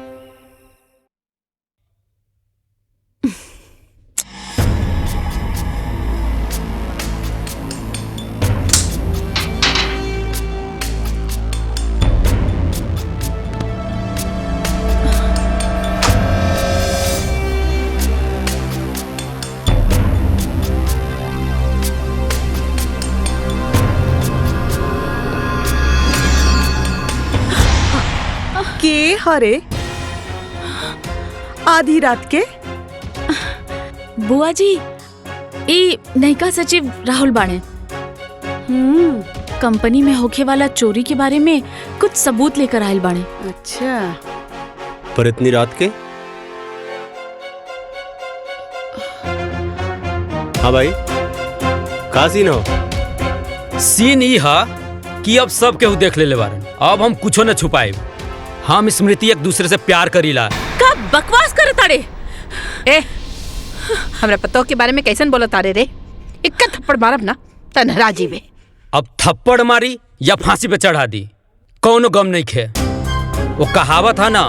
के हरे आधी रात के? बुआ जी, ई नयिका सचिव राहुल बाणे। कंपनी में होखे वाला चोरी के बारे में कुछ सबूत लेकर आयल बाणे। अच्छा, पर इतनी रात के? हाँ भाई, का सीन हो? सीन ई है कि अब सब केहू देख ले बारन, अब हम कुछो न छुपाए। हम स्मृति एक दूसरे से प्यार करीला। का बकवास कर तारे? ए, हमरा पतो के बारे में कैसन बोला तारे रे? इक्का थप्पड़ मारब ना तनहरा जीवे। अब थप्पड़ मारी या फांसी पे चढ़ा दी, कौनो गम नहीं खे। वो कहावत है ना,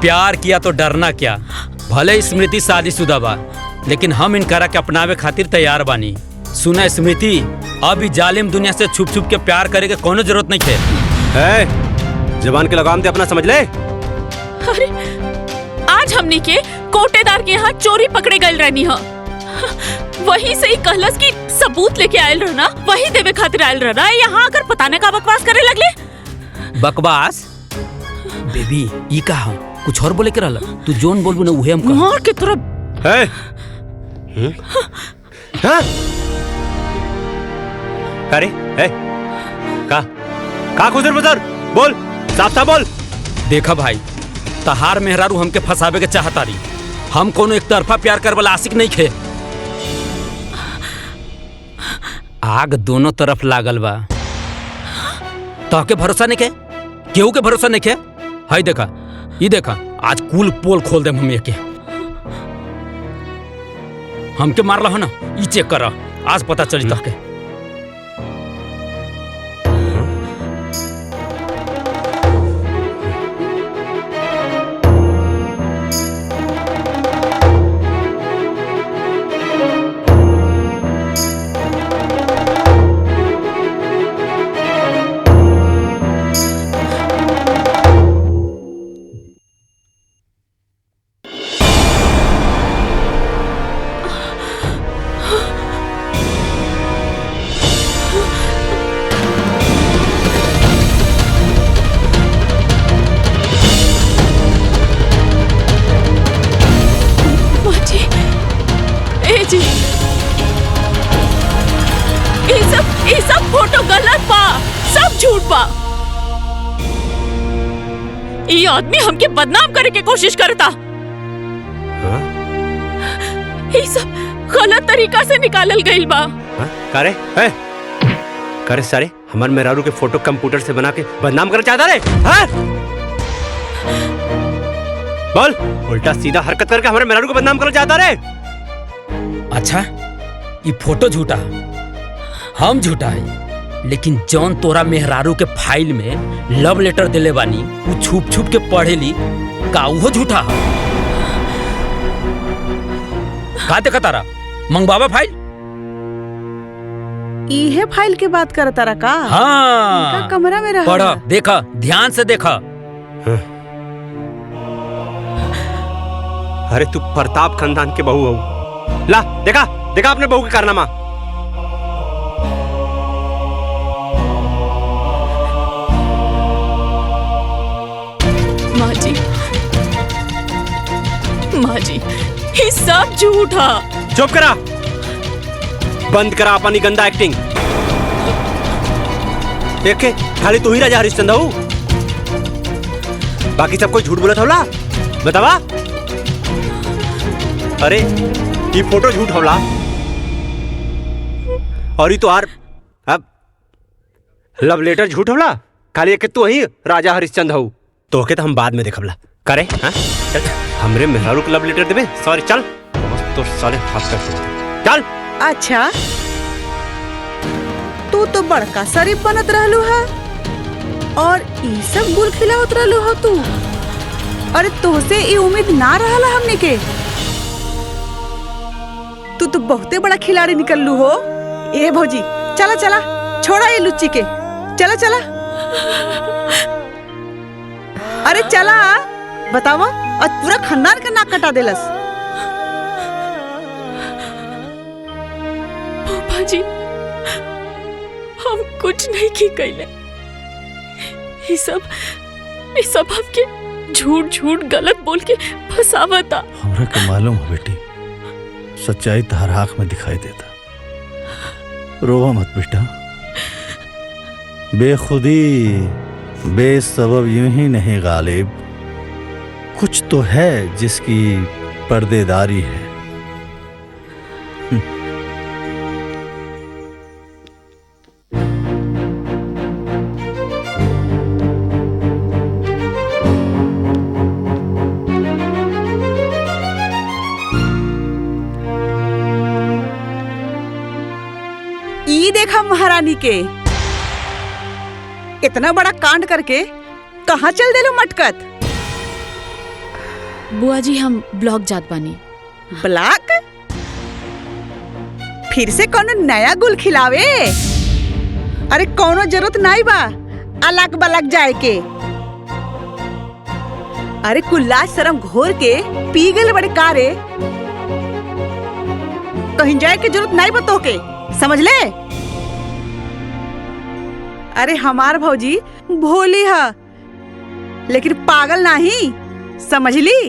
प्यार किया तो डरना क्या। भले स्मृति शादीशुदा बा, लेकिन हम इनकरा के अपनावे खातिर तैयार बानी। सुना स्मृति, अभी जालिम दुनिया से छुप छुप के प्यार करे के कोनो जरूरत नहीं खे। जबान के लगाम ते अपना समझ ले। अरे, आज हमने के कोटेदार के यहाँ चोरी पकड़े गए रहनी है। वही से ही कहलस कि सबूत लेके आयल रहना, वही देवे खातिर आयल रहना। यहाँ आकर पता न का बकवास करे लगले। बकवास? बेबी, ई कहा कुछ और बोले के रहला? तू जोन बोलबू ना उहे हम कह। मार के तरफ। है? हाँ? अरे, है? का खुजर बुजर? बोल, साफ साफ बोल। देखा भाई, तहार मेहरारू हमके फंसावे के चाहता रही। हम कोनो एक तरफा प्यार कर वाला आशिक नहीं खे। आग दोनों तरफ लागल बा। तहके भरोसा नहीं के? केहू के भरोसा नहीं के? हाय देखा, ये देखा, आज कुल पोल खोल दे मम्मी के। हमके मारला हो ना, ई चेक कर, आज पता चली तहके। ये आदमी हमके बदनाम करे के कोशिश करता। ये सब गलत तरीका से निकालल गइल बा। करे करे सारे हमार मेहरारू के फोटो कंप्यूटर से बना के बदनाम कर चाहता रे? बोल, उल्टा सीधा हरकत करके हमारे मेहरारू को बदनाम कर चाहता रे? अच्छा, ये फोटो झूठा, हम झूठा है, लेकिन जौन तोरा मेहरारू के फाइल में लव लेटर दिले बानी, वो छुप छुप के पढ़ेली, का वो झूठा? का देखा तारा? मंगवावा फाइल? इहे फाइल के बात करता रहा का? हाँ, कमरा में रहा। पढ़ा, देखा, ध्यान से देखा। अरे तू प्रताप खानदान के बहू हो। ला देखा, देखा अपने बहू के कारनामा। माँ जी, ये सब झूठा। चुप करा, बंद करा अपनी गंदा एक्टिंग। देखे खाली तू ही राजा हरिश्चंद्र हो, बाकी सब कोई झूठ बोला होला। बतावा। अरे ये फोटो झूठ होला और ये तो आर अब लव लेटर झूठ होला। खाली एक तू ही राजा हरिश्चंद्र हो, तो के तो हम बाद में देखबला करे। हाँ चल हमरे मेहरारू को लव लेटर देबे। सॉरी चल तो साले हाथ कर चल। अच्छा तू तो बड़का शरीफ बनत रहलू है और ई सब गुल खिलावत रहलू हो तू। अरे तोसे ई उम्मीद ना रहला हमने के। तू तो बहुते बड़ा खिलाड़ी निकललू हो। ए भौजी चला चला छोड़ा ये लुच्ची के, चला चला। अरे चला बतावा, आज पूरा खानदान का नाक कटा देलस। पापा जी हम कुछ नहीं की कैले। ये सब आपके झूठ झूठ गलत बोल के फसावता। हमरा के मालूम है बेटी, सच्चाई तहर आँख में दिखाई देता। रोवा मत बेटा, बेखुदी बेसबब यूं ही नहीं गालिब, कुछ तो है जिसकी पर्देदारी है। ई देखा महारानी के इतना बड़ा कांड करके कहाँ चल देलो मटकत। बुआ जी हम ब्लॉक जात बानी। ब्लॉक? फिर से कोनो नया गुल खिलावे? अरे कोनो जरूरत नहीं बा अलग बलग जाए के। अरे कुल्ला शर्म घोर के पी गए बड़े कारे, कहीं जाए के जरूरत नहीं बा तोके, समझ ले। अरे हमार भौजी भोली है लेकिन पागल नहीं, समझ ली।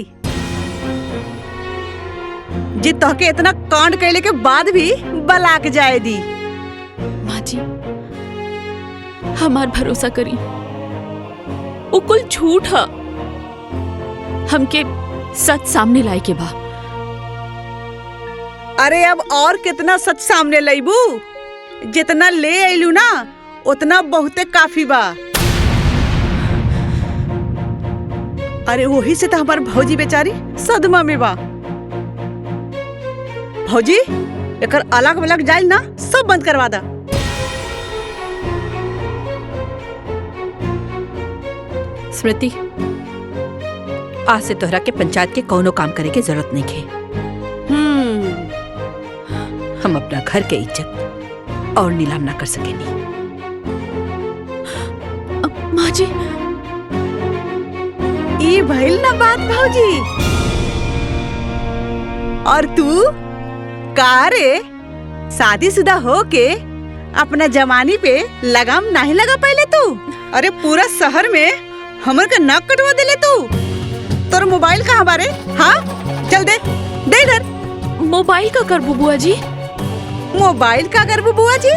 जे तोहके इतना कांड कैले के बाद भी बलाक जाए दी। माँ जी हमार भरोसा करी, वो कुल झूठ है। हमके सच सामने लाए के बा। अरे अब और कितना सच सामने लाइबू? जितना ले आइलू ना उतना बहुते काफी बा। अरे वही से तो हमार भौजी बेचारी सदमा में बा। भौजी एकर अलग अलग जाइल ना सब बंद करवा दा। स्मृति, आज से तोहरा के पंचायत के कोनो काम करे के जरूरत नहीं है। हम अपना घर के इज्जत और नीलाम ना कर सकेनी। माँ जी ई भइल ना बात भौजी। और तू का रे शादीशुदा हो के अपना जवानी पे लगाम नहीं लगा पहले तू? अरे पूरा शहर में हमर का नाक कटवा देले तू। तोर मोबाइल कहाँ बारे? हाँ चल दे दे इधर। मोबाइल का करबू बुआ जी? मोबाइल का करबू बुआ जी?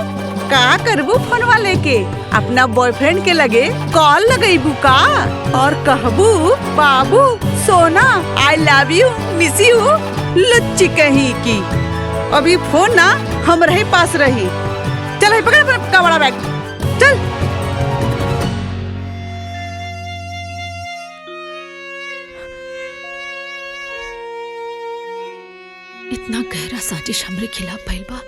का करबू फोनवा लेके अपना बॉयफ्रेंड के लगे कॉल लगेबू का और कहबू बाबू सोना I love you miss you लुच्ची कहीं की। अभी फोन ना हम रहे पास रही। चल पकड़ अपना बड़ा बैग चल। इतना गहरा साजिश हमरे खिलाफ भइल बा,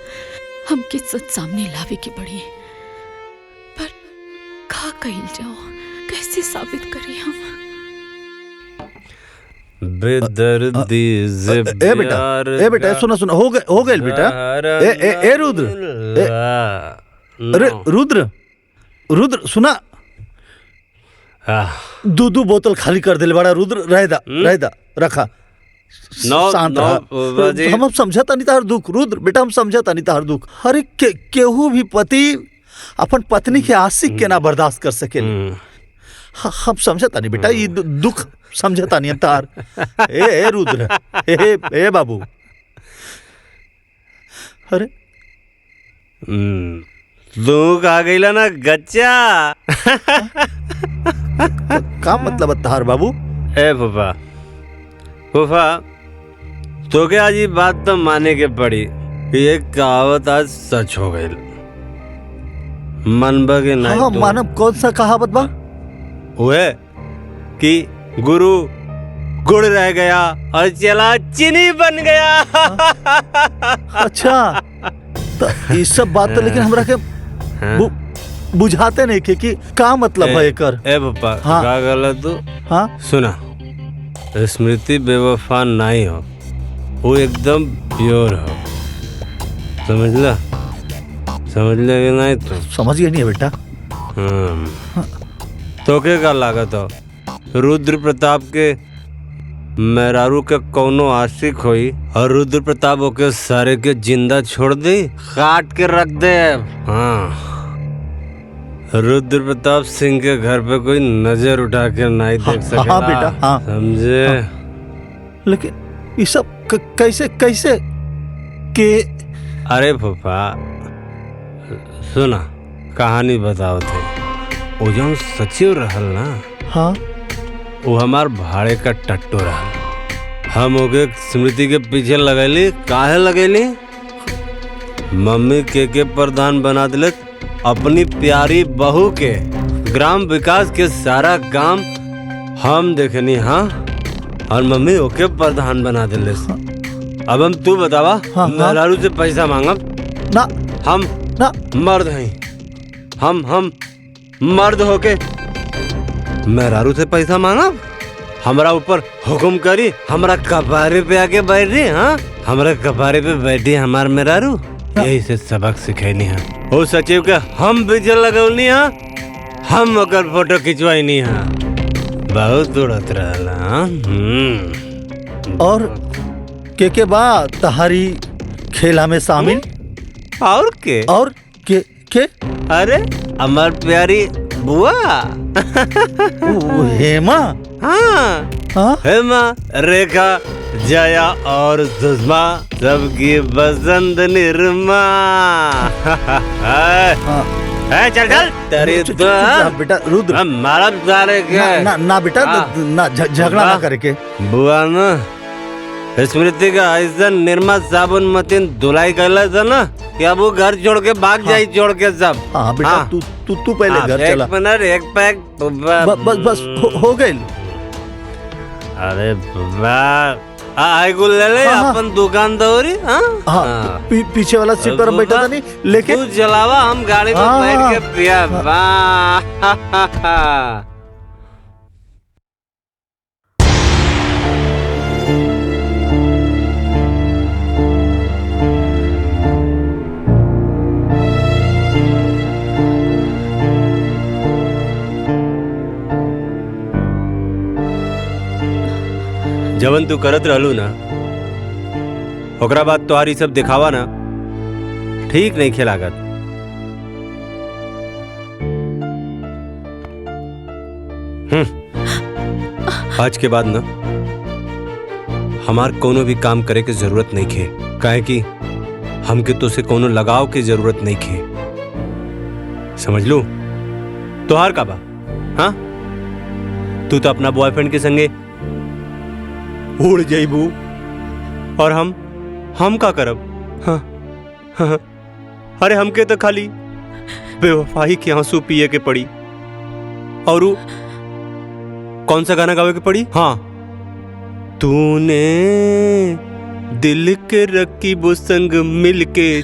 हमके सच सामने लावे के पड़ी। पर का कहिल जाओ, कैसे साबित करी हम? बेदर्दी से ए बेटा सुना हो गए बेटा। ए रुद्र, अरे रुद्र सुना, दो बोतल खाली कर दिले बड़ा। रुद्र रह दा रखा। शांत रहा। हम समझता नहीं तार दुख। रुद्र बेटा हम समझता नहीं तार दुख। अरे केहू भी पति अपन पत्नी के आशिक के ना बर्दाश्त कर सके। हम समझता नहीं बेटा, ये दुख समझता नहीं तार। ए रुद्र, ए बाबू, अरे तू कहा गईला ना गच्चा। का मतलब है तहार बाबू? ए फूफा, फूफा तो क्या आज ये बात तो माने के पड़ी कि ये कहावत आज सच हो गई। मनबा के नहीं हाँ तो मानव, कौन सा कहावत बा? हुए कि गुरु गुड़ रह गया और चला चीनी बन गया। अच्छा, तो ये सब बात तो लेकिन हमरा के बुझाते नहीं कि का मतलब है एकर। ए पप्पा, हाँ। का गलत तू? हाँ सुना, स्मृति बेवफा नहीं हो, वो एकदम प्योर हो। समझला? समझ ले कि नहीं तू? समझ गया नहीं है बेटा। तो के का लागत हो रुद्र प्रताप के मेहरारू के कौनो आशिक होई और रुद्र प्रताप ओके सारे के जिंदा छोड़ दे, काट के रख दे। हाँ, रुद्र प्रताप सिंह के घर पे कोई नजर उठा के नहीं देख सकेला। हाँ बेटा, हाँ। समझे? लेकिन ये सब कैसे कैसे के? अरे फूफा सुना, कहानी बताओ थे। वो जो सचिव रहल ना, हाँ, वो हमार भाड़े का टट्टू रहल। हम ओके स्मृति के पीछे लगैली। काहे लगैली? मम्मी के प्रधान बना दिले अपनी प्यारी बहू के। ग्राम विकास के सारा काम हम देखनी। हाँ, और मम्मी ओके प्रधान बना दिले। अब हम तू बतावा, हाँ, मेहरारू से पैसा मांगब ना? हम ना मर्द हैं। हम मर्द होके मेहरारू से पैसा मांगब? हमरा ऊपर हुक्म करी, हमरा कपारे पे आके बैठ रही। हाँ, हमरा कपारे पे बैठी हमार मेहरारू। यही से सबक सिखैनी है। ओ सचिव के हम पीछे लगौनी है, हम ओकर फोटो खिंचवाइनी है। बहुत उड़त रहला। और के बाद तहारी खेला में शामिल? और के? और के? अरे हमार प्यारी बुआ। हेमा? हाँ, हाँ? हेमा, रेखा, जया और सुषमा, सबकी बसंत निर्मा। चल चल तेरी तो बेटा रुद्र, मारा सारे के ना बेटा, ना झगड़ा ना करके। बुआ ना स्मृति का ऐसा निर्मा साबुन मतीन धुलाई कर था ना कि अब वो घर छोड़ के भाग जाई, छोड़ के सब। हाँ बेटा, तू पहले घर चला। एक मिनट, एक पैक। बस हो गई। अरे आई गुल ले ले। अपन दुकान दौरी। हाँ, पीछे वाला सीट पर बैठा था नहीं, लेकिन तू चलावा, हम गाड़ी में बैठ के पिया। जवन तू करत रहलू ना, ओकरा बाद तोहारी सब दिखावा ना ठीक नहीं खेलागत। आज के बाद ना हमार कोनो भी काम करे के जरूरत नहीं खे, काहे कि हमके तो से कोनो लगाव की जरूरत नहीं खे। समझ लू? तोहार का बा? हाँ, तू तो अपना बॉयफ्रेंड के संगे उड़ जाइबू और हम का करब? हाँ, हाँ, अरे हमके तो खाली बेवफाई के आंसू पिए के पड़ी। और वो कौन सा गाना गावे के पड़ी? हाँ, तूने दिल के रकीबों संग मिलके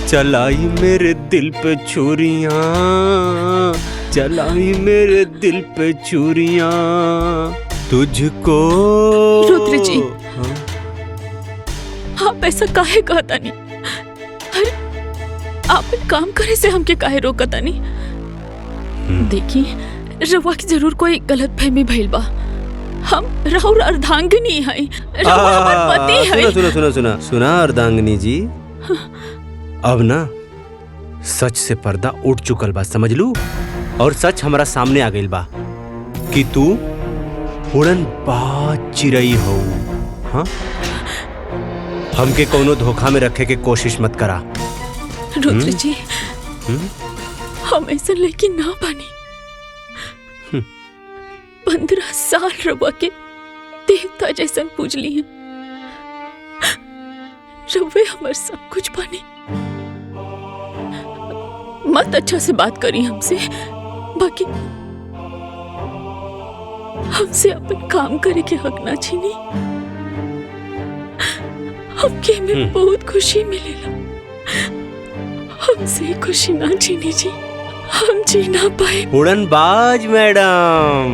चलाई मेरे दिल पे छुरियां, चलाई मेरे दिल पे छुरियां, तुझको। रुद्र जी, आप ऐसा काहे कहता नहीं? अरे आप काम करे से हमके काहे रोकता नहीं? देखी, रवा की जरूर कोई गलत फहमी भइल बा। हम राहुल अर्धांगिनी है, रवा हमार पति है। सुना अर्धांगिनी जी, अब ना सच से पर्दा उठ चुकल बा, समझ लू? और सच हमारा सामने आ गइल बा कि तू उड़न बाज चिरई हो। हाँ, हमके कोनो धोखा में रखे के कोशिश मत करा। रुद्र जी, हम ऐसा लेकिन ना बानी। 15 साल रवा के देवता जैसन पूजली हैं। रवे हमार सब कुछ बानी। मत अच्छा से बात करी हमसे, बाकी हमसे अपन काम करे के हक ना छीनी। हमके में बहुत खुशी मिलेला। हमसे खुशी ना छीनी जी, हम जी ना पाए। उड़नबाज मैडम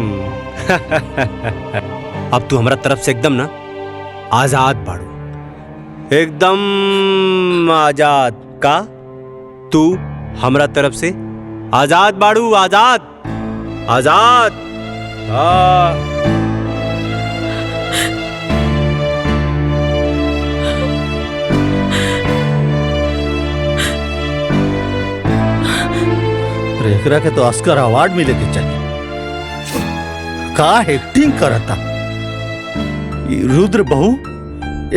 अब तू हमारा तरफ से एकदम ना आजाद बाड़ू, एकदम आजाद का। तू हमरा तरफ से आजाद बाड़ू, आजाद आजाद। हाँ एकरा के तो ऑस्कर अवार्ड मिले के चाहिए। का एक्टिंग करता ये रुद्र बहू,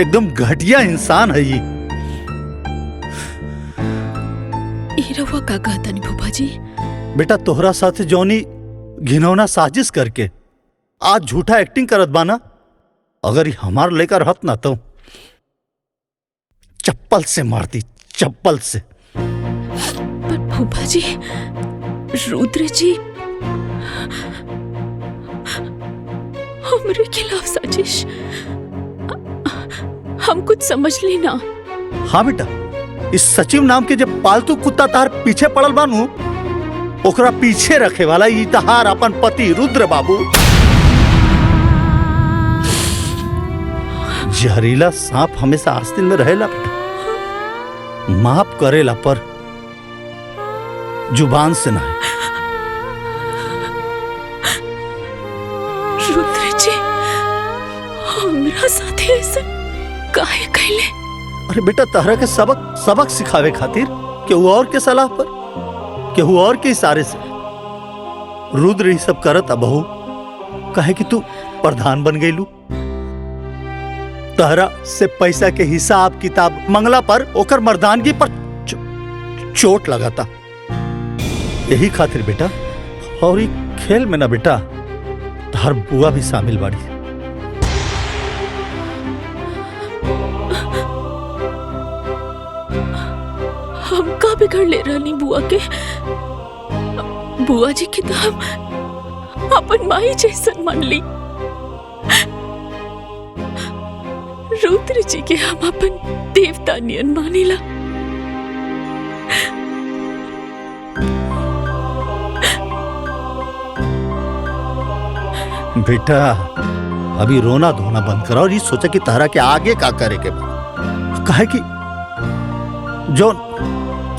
एकदम घटिया इंसान है ये। रवा का कहता नहीं फूफा जी। बेटा तोहरा साथे जौनी घिनौना साजिश करके आज झूठा एक्टिंग करत बाना, अगर ये हमार लेकर रहत ना तो चप्पल से मारती, चप्पल से। पर फूफा जी, रुद्र जी हमारे खिलाफ साजिश, हम कुछ समझ ली ना। हाँ बेटा, इस सचिव नाम के जब पालतू कुत्ता तार पीछे पड़ल बानू, ओकरा पीछे रखे वाला ई तहार अपन पति रुद्र बाबू। जहरीला सांप हमेशा आस्तीन में रहेला बेटा, माफ करेला पर जुबान से ना। रुद्र जी हमरा साथे ऐसा काहे कहले? अरे बेटा तहरा के सबक सिखावे खातिर केहू और के सलाह पर, केहू और के इशारे से रुद्र ये सब करत। अब बहू कहे कि तू प्रधान बन गईलू, तहरा से पैसा के हिसाब किताब मंगला पर ओकर मर्दानगी पर चोट लगाता। यही खातिर बेटा, और ये खेल में ना बेटा तहर बुआ भी शामिल बाड़ी। हम का बिगड़ ले रहनी बुआ के? बुआ जी के तो हम अपन माई जैसन मान ली। रुद्र जी के हम अपन देवता नियन मानीला। बेटा अभी रोना धोना बंद करो और ये सोचा कि तारा के आगे का करे के बा। कहे कि जो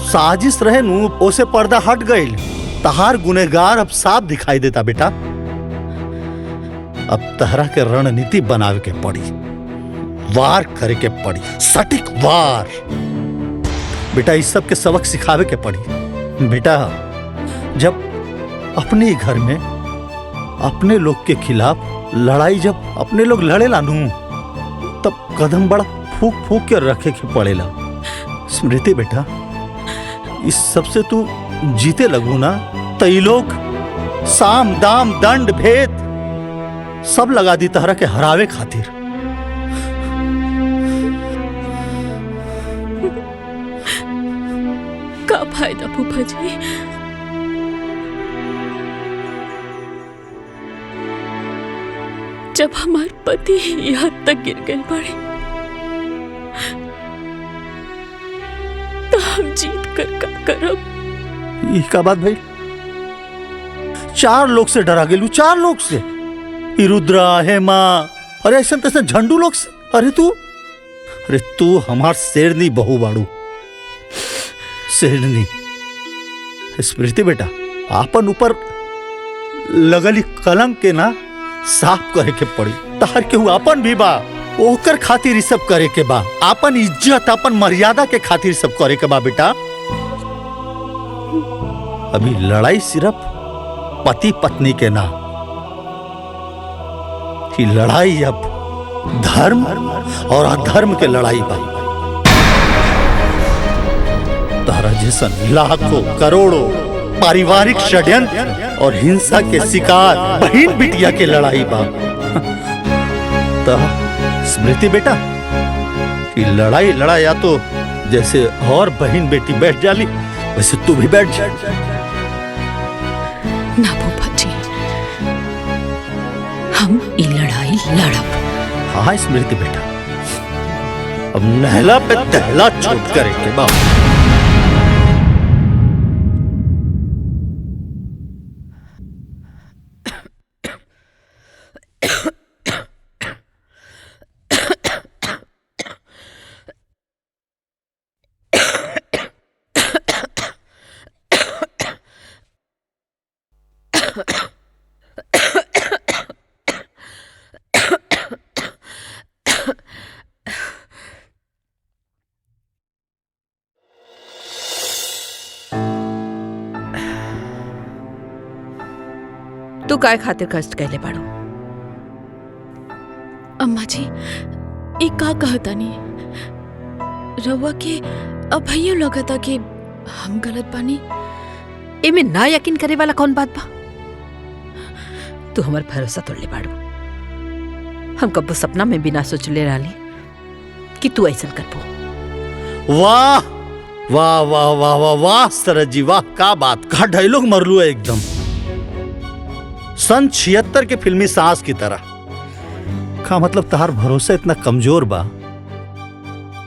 साजिश रहे नू ओसे पर्दा हट गई, तहार गुनेगार अब साफ दिखाई देता। बेटा अब तहरा के रणनीति बनावे के पड़ी, वार करे के पड़ी, सटीक वार। बेटा इस सब के सबक सिखावे के पड़ी। बेटा जब अपने घर में अपने लोग के खिलाफ लड़ाई, जब अपने लोग लड़े लानू, तब कदम बड़ा फूक फूक के रखे के पड़ेला। स्मृति बेटा इस सबसे तू जीते लगू ना, तई लोग साम दाम दंड भेद सब लगा दी तहरा के हरावे खातिर। का फायदा फूफा जी? जब हमारे पति यहाँ तक गिर गए पड़े, तो हम जीत कर का करब? ये का बात भाई? 4 लोग से डरा गेलू, 4 लोग से, रुद्रा, हेमा, अरे ऐसा तैसा झंडू लोग से। अरे तू हमार शेरनी बहू बाड़ू, शेरनी। स्मृति बेटा आपन ऊपर लगली कलंक के ना साफ करे के पड़ी। तार केहू आपन भी बा, ओकर खातिर सब करे के बा। आपन इज्जत, आपन मर्यादा के खातिर सब करे के बा। बेटा अभी लड़ाई सिर्फ पति पत्नी के ना, कि लड़ाई अब धर्म और अधर्म के लड़ाई बा। तारा जैसन लाखों करोड़ों पारिवारिक षड्यंत्र और हिंसा के शिकार बहन बिटिया के लड़ाई बा। तो स्मृति बेटा, ये लड़ाई लड़ाया तो जैसे और बहन बेटी बैठ जाली वैसे तू भी बैठ जा। ना फूफा जी, हम ये लड़ाई लड़ब। हाँ स्मृति बेटा, अब नहला पे तहला छूट करेंगे बाबू। तू काय खातिर कष्ट कैले बाड़ू? अम्मा जी, एक का कहता नहीं रउआ के अभइयो लगता कि हम गलत बानी। एमे ना यकीन करे वाला कौन बात बा? तू हमार भरोसा तोड़ले बाड़ू। हम कब्बो सपना में बिना सोचले रहली कि तू ऐसा करबो। वाह वाह वाह वाह वाह वाह सरज जी, वाह का बात, का डायलॉग मरलू है एकदम सन 76 के फिल्मी सांस की तरह। का मतलब तहार भरोसा इतना कमजोर बा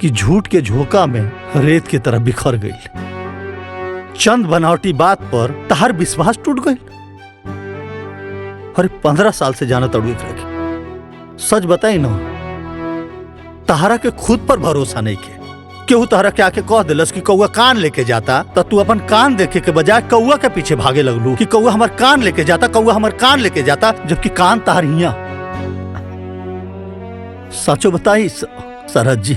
कि झूठ के झोंका में रेत की तरह बिखर गई। चंद बनावटी बात पर तहार विश्वास टूट गई। अरे 15 साल से जाना तड़ू रखे। सच बताई ना, तहारा के खुद पर भरोसा नहीं के। केहू तहरा के आके कह दिलस कि कौआ कान लेके जाता, तो तू अपन कान देखे के बजाय कौआ के पीछे भागे लगलू कि कौआ हमार कान लेके जाता, कौआ हमार कान लेके जाता, जबकि कान तहार हिया। सचो बताई सरहद जी,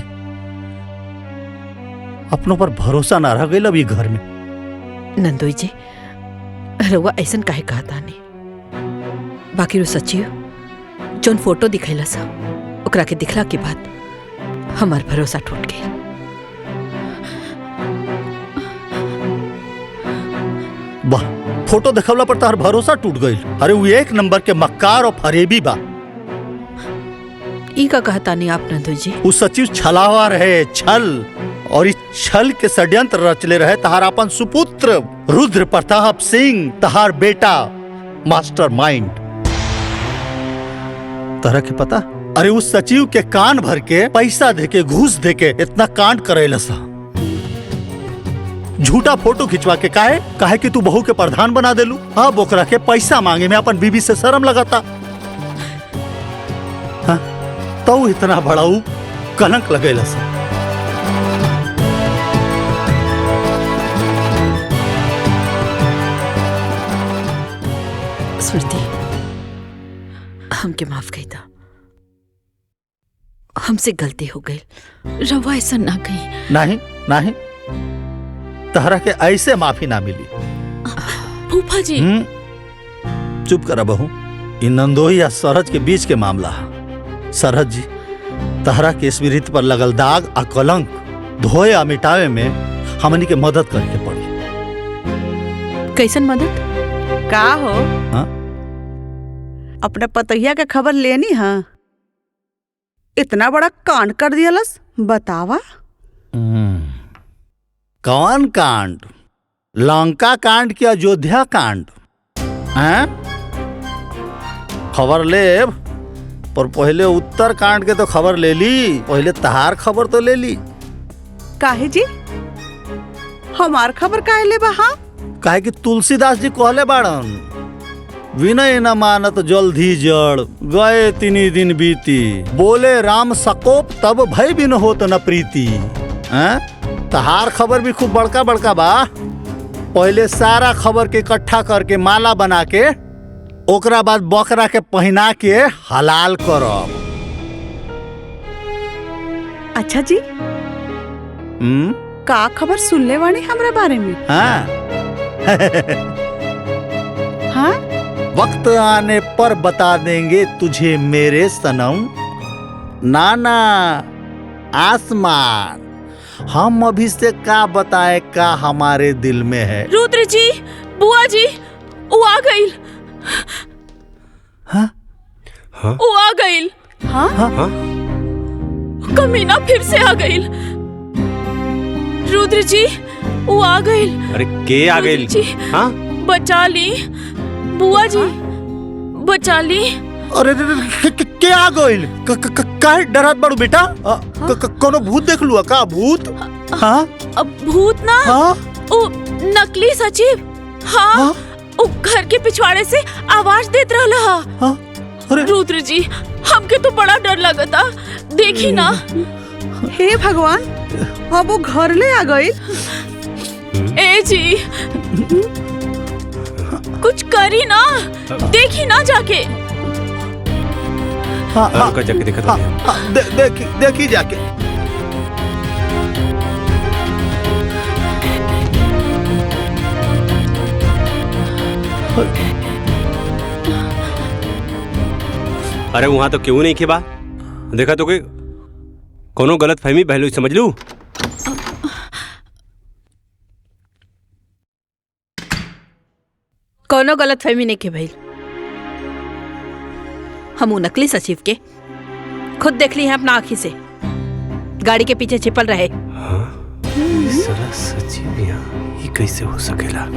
अपनों पर भरोसा ना रह गई अब ये घर में। नंदोई जी, रउआ ऐसा काहे कहता नहीं? बाकी रो सच्ची जोन फोटो दिखैला सा, ओकरा के दिखला के बाद हमार भरोसा टूट गई। वाह, फोटो देखवला पर तार भरोसा टूट गई। अरे वो एक नंबर के मक्कार और फरेबी बा। ई का कहता नहीं आप नंदोई जी? उस सचिव छलावा रहे, छल, और इस छल के षड्यंत्र रचले रहे तहार अपन सुपुत्र रुद्र प्रताप सिंह, तहार बेटा मास्टर माइंड। तरह के पता? अरे उस सचिव के कान भर के पैसा देके, घूस देके इतना कांड करेला सा। झूठा फोटो खिंचवा के काहे कि तू बहू के प्रधान बना देलू। अब ओकरा के पैसा मांगे में अपन बीबी से शर्म लगाता। हाँ, तो इतना बड़ा कलंक लगेला सा। स्मृति, हमके माफ कही था, हमसे गलती हो गई। रवा ऐसा ना कही। नहीं नहीं, तहरा के ऐसे माफी ना मिली। फूफा जी, चुप करा बहू, इन नंदोई या सरहज के बीच के मामला। सरहज जी, तहरा के स्मृति पर लगल दाग आ कलंक धोए आ मिटावे में हमनी के मदद करके पड़ी। कैसन मदद? का हो? हाँ? अपना पतैया का खबर लेनी? हाँ, इतना बड़ा कांड कर दियालस, बतावा। कौन कांड? लंका कांड की अयोध्या कांड? हैं? खबर ले, पर पहले उत्तर कांड के तो खबर ले ली। पहले तहार खबर तो ले ली। काहे जी? हमार खबर काहे ले बा? हाँ, काहे कि तुलसीदास जी कहले बाड़न, विनय न मानत जल्दी जड़, गए तिनी दिन बीती, बोले राम सकोप तब भय बिन होत न प्रीति। हैं? तहार खबर भी खूब बड़का बड़का बा। पहले सारा खबर के इकट्ठा करके माला बना के, ओकरा बाद बकरा के पहना के हलाल करब। अच्छा जी, का खबर सुनले वाणी हमरा बारे में? हाँ। हाँ? वक्त आने पर बता देंगे तुझे मेरे सनम। नाना आसमान, हम अभी से का बताए का हमारे दिल में है। रुद्र जी, बुआ वो आ गईल। हाँ हाँ कमीना फिर से आ गईल। रुद्र जी वो आ गईल। अरे के आ गई? जी। हाँ बचा ली बुआ जी, बचा ली। अरे के आ गइल? काहे डरत बाड़ू बेटा? कोनो भूत देख लुआ का? भूत? हाँ अब भूत ना, हाँ वो नकली सचिव। हाँ वो घर के पिछवाड़े से आवाज देत रहला। हाँ अरे रुद्र जी हमके तो बड़ा डर लगता। देखी ना। हे भगवान, अब वो घर ले आ गई। ए जी कुछ करी ना, देखी ना जाके। हाँ हाँ रुका जाके देखा था। देखी जाके। अरे वहां तो क्यों नहीं खेबा? देखा तो कि कोनो गलत फहमी पहलू समझ लू। कोनो गलत फहमी नहीं के भइल। हम उ नकली सचिव के खुद देख ली हैं अपना आँखी से, गाड़ी के पीछे छिपल रहे। हाँ सारा सचिव यहाँ ये कैसे हो सकेला?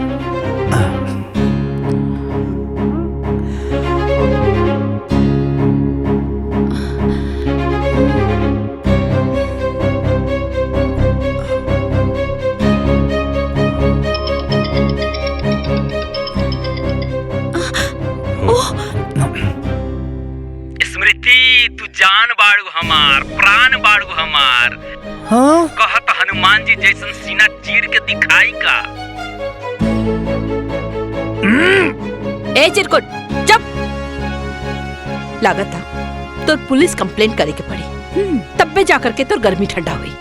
स्मृति तू जान बाड़ू हमार, प्राण बाड़ू हमार। हाँ कहत हनुमान जी जैसन सीना चीर के दिखाई का। ए चिरकुट चुप। लागत था तो पुलिस कंप्लेंट करे के पड़ी, तब पे जाकर के तो गर्मी ठंडा हुई।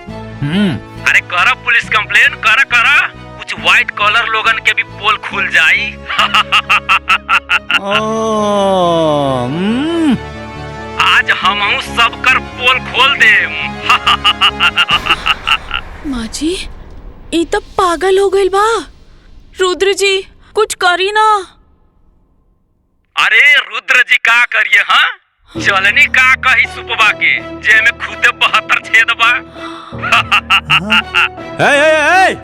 अरे करा पुलिस कंप्लेन, करा करा। कुछ व्हाइट कॉलर लोगन के भी पोल खुल जाई। आज हमहू सब कर पोल खोल देम। माँ जी ये तो पागल हो गई बा। रुद्र जी कुछ करी ना। अरे रुद्र जी का करिए? हाँ चलनी का कही सुपवा के जे में खुदे 72 छेद बा।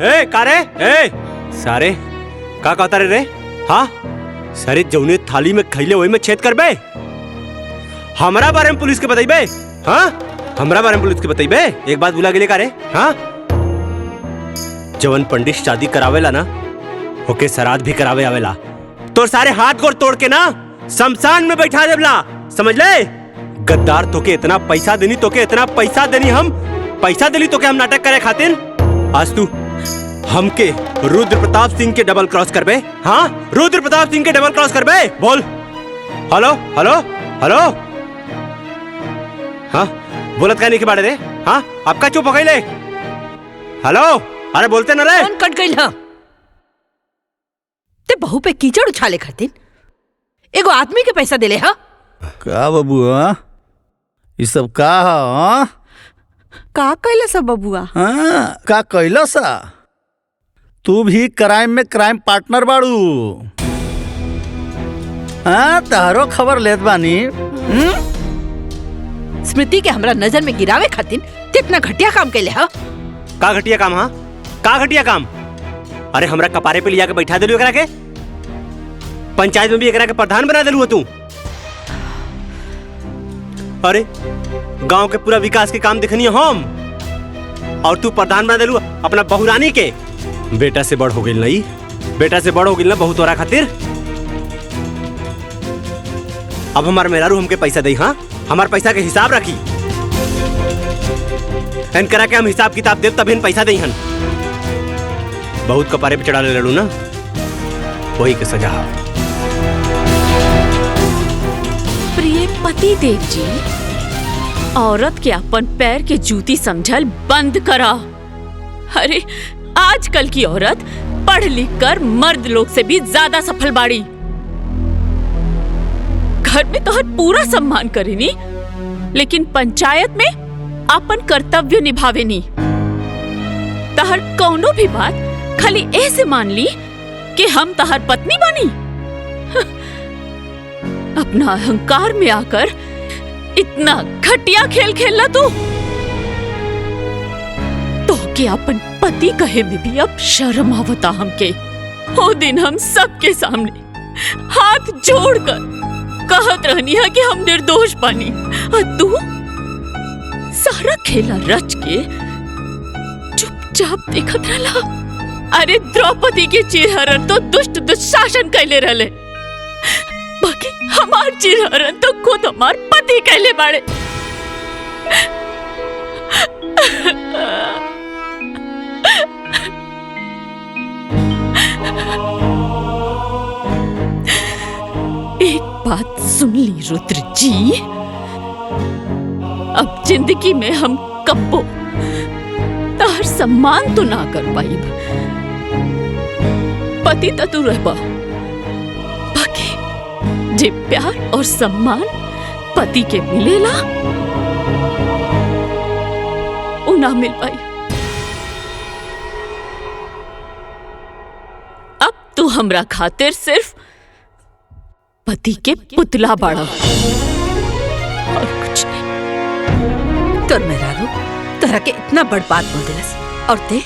ए कारे ए सारे का कहता रे? हाँ सारे जौने थाली में खैले वही में छेद करबे। हमरा बारे में पुलिस के बताइबे? हाँ हमरा बारे में पुलिस के बताइबे? एक बात भुला गेले कारे? हाँ जवन पंडित शादी करावेला ना ओके श्राद्ध भी करावे आवेला। तो सारे हाथ गोड़ तोड़ के ना शमशान में बैठा देवला, समझ ले? गद्दार तोके इतना पैसा देनी, तोके इतना पैसा देनी, हम पैसा देनी तोके हम नाटक करे खातिर। आज तू हमके रुद्र प्रताप सिंह के डबल क्रॉस करबे? हाँ रुद्र प्रताप सिंह के डबल क्रॉस करबे? बोल। Hello hello hello. हाँ बोलत का नहीं के बारे रे? हाँ आपका चुप हो गई ले? हेलो अरे बोलते ना रे। कौन कट गई? हाँ ते बहू पे कीचड़ उछाले खातिर एगो आदमी के पैसा देले। हाँ का बाबू? हाँ ये सब का? हाँ का कैला सब बबुआ? हाँ का कैला सा? तू भी क्राइम में क्राइम पार्टनर बाड़ू। हाँ तारो खबर लेत बानी। स्मृति के हमरा नजर में गिरावे खातिर कितना घटिया काम कैले। हाँ का घटिया काम? हाँ का घटिया काम? अरे हमरा कपारे पे लिया के बैठा देलू एकरा के, पंचायत में भी एकरा के प्रधान बना देलू तू। अरे गांव के पूरा विकास के काम देखनी है हम, और तू प्रधान बना देलू अपना बहुरानी के। बेटा से बड़ हो गई नहीं, बेटा से बड़ हो गई ना बहुत तोरा खातिर। अब हमार मेहरारू हमके पैसा दे। हाँ हमार पैसा के हिसाब रखी, एन करा के हम हिसाब किताब देव तब इन पैसा दे। हन बहुत कपारे पे चढ़ा ले लड़ू ना, वही के सजा। प्रिय पति देव जी, औरत के अपन पैर के जूती समझल बंद करा। अरे आजकल की औरत पढ़ लिख कर मर्द लोग से भी ज्यादा सफल बाड़ी। घर में तो हर पूरा सम्मान करेनी, लेकिन पंचायत में अपन कर्तव्य निभावेनी। तहर कौनो भी बात खाली ऐसे मान ली कि हम तहर पत्नी बनी। अपना अहंकार में आकर इतना घटिया खेल खेलना तू तो के अपन पति कहे में भी अब शर्म आवता हमके। वो दिन हम सबके सामने हाथ जोड़कर कहत रहनी है कि हम निर्दोष बानी और तू सारा खेला रच के चुपचाप देखत रहला। अरे द्रौपदी के चिरहरण तो दुष्ट दुशासन कैले रहले, बाकी हमार चिरहरण तो खुद हमार पति कैले बाड़े। एक बात सुन ली रुद्र जी, अब जिंदगी में हम कब्बो तार सम्मान तो ना कर पाई। पति तो तू रहबा, बाकी जे प्यार और सम्मान पति के मिलेला वो ना मिल पाई। अब तू हमरा खातिर सिर्फ पति के पुतला बाड़ा और कुछ नहीं। तोर मेहरारू तोरा के इतना बड़ बात बोल दिलस और ते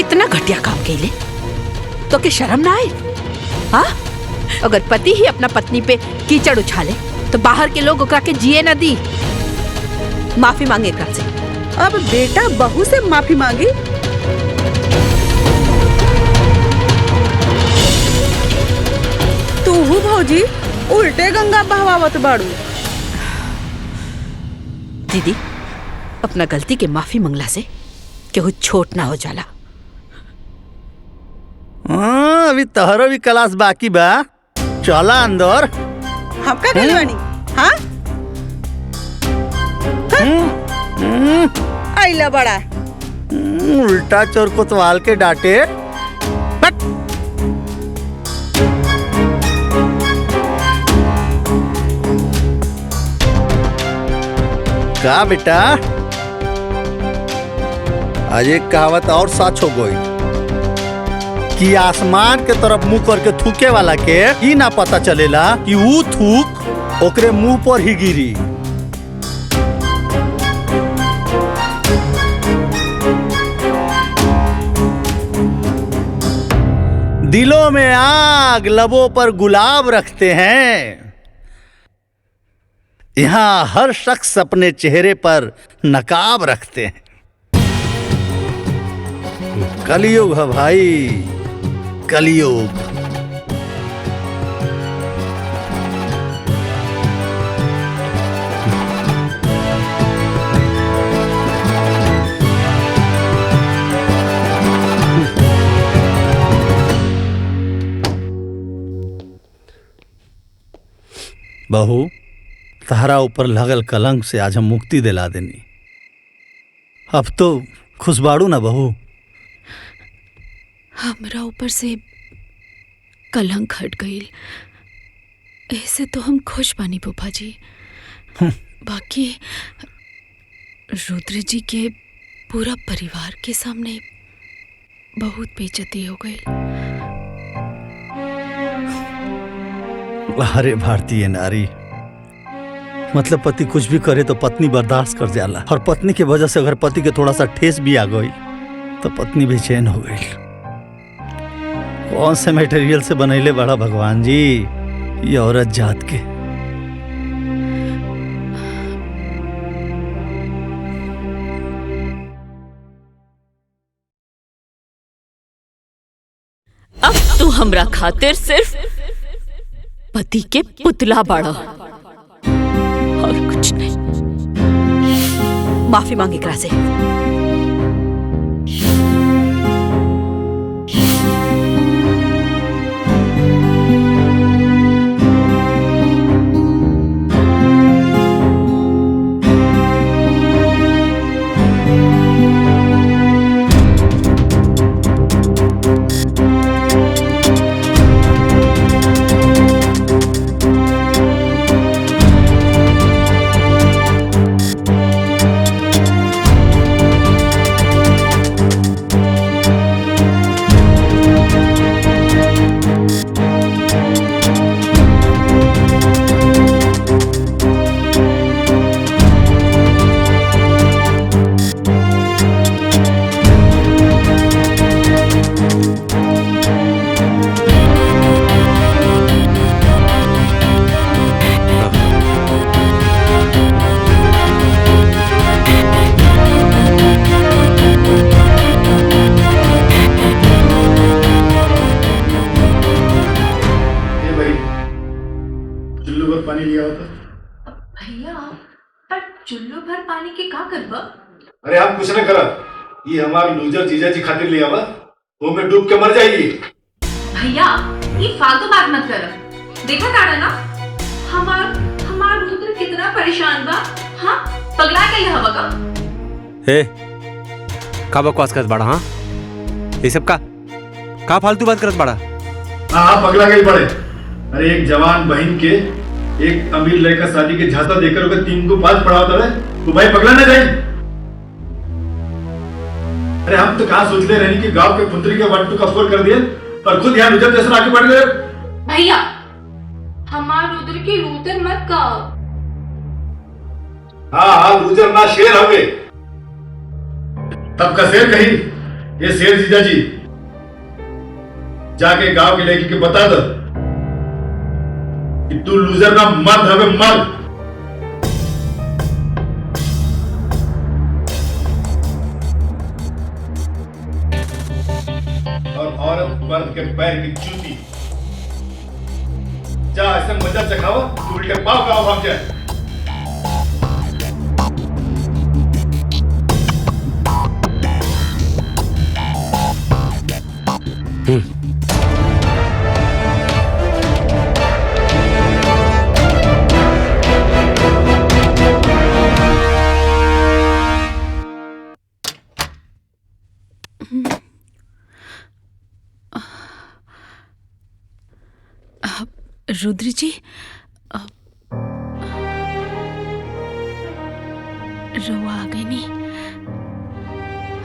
इतना घटिया काम कैले तो के शर्म ना आए? हाँ, अगर पति ही अपना पत्नी पे कीचड़ उछाले तो बाहर के लोग ओकरा के जिए न दी। माफी मांगे एकरा से। अब बेटा बहू से माफी मांगी? तू भौजी उल्टे गंगा बहवावत बाड़ू। दीदी, अपना गलती के माफी मंगला से केहू छोट ना हो जाला। अभी तोहरो भी क्लास बाकी बा, चला अंदर। हम का गइल बानी? हाँ आइला बड़ा उल्टा चोर कोतवाल के डांटे। हट। का बेटा, आज एक कहावत और सच हो गई कि आसमान के तरफ मुंह करके थूके वाला के ही ना पता चलेला कि वो थूक ओकरे मुंह पर ही गिरी। दिलों में आग, लबों पर गुलाब रखते हैं। यहाँ हर शख्स अपने चेहरे पर नकाब रखते हैं। कलयुग है भाई, कलयुग। बहू, तहरा ऊपर लगल कलंक से आज हम मुक्ति दिला देनी। अब तो खुशबाड़ू ना बहू? हमरा ऊपर से कलंक हट गई, ऐसे तो हम खुश बानी फूफा जी। बाकी रुद्र जी के पूरा परिवार के सामने बहुत बेइज्जती हो गई। अरे भारतीय नारी, मतलब पति कुछ भी करे तो पत्नी बर्दाश्त कर जाला, और पत्नी की वजह से अगर पति के थोड़ा सा ठेस भी आ गई तो पत्नी बेचैन हो गई। कौन से मटेरियल से बनैले बड़ा भगवान जी ये औरत जात के। अब तू हमरा खातिर सिर्फ पति के पुतला बाड़ा और कुछ नहीं। माफी मांगे एकरा से। और पानी लिया होता। भैया पर चुल्लू भर पानी के का करबा? अरे आप कुछ न करा, ये हमार लूजर जीजा जी खातिर लिया हुआ, वो में डूब के मर जाएगी। भैया ये फालतू बात मत कर। देखा ताड़ा ना हमार रुद्र कितना परेशान बा। हाँ पगला गई हवा का। हे का बकवास करत बाड़ा? हाँ ये सब का फालतू बात करत बाड़ा? हाँ पगला गई पड़े। अरे एक जवान बहन के एक अमीर लड़का शादी के झांसा देकर ओके 3 को 5 पढ़ा होता है, तो भाई पगला ना जाए। अरे हम तो कहाँ सोच ले रहे कि गांव के पुत्री के 1 2 का स्कोर कर दिए, पर खुद यहाँ रुजर जैसा आगे बढ़ गए। भैया हमार रुद्र की लूतर मत कहो। हाँ लूजर ना शेर हवे। तब का शेर कही, ये शेर जीजा जी जाके गांव के लड़की के बता दो कि तू लूजर ना मर्द हवे, मर्द। और औरत मर्द के पैर की जूती। जा ऐसा मजा चखावा तू उल्टे पाव का भाग जाए। रुद्र जी रवा आ गई नहीं।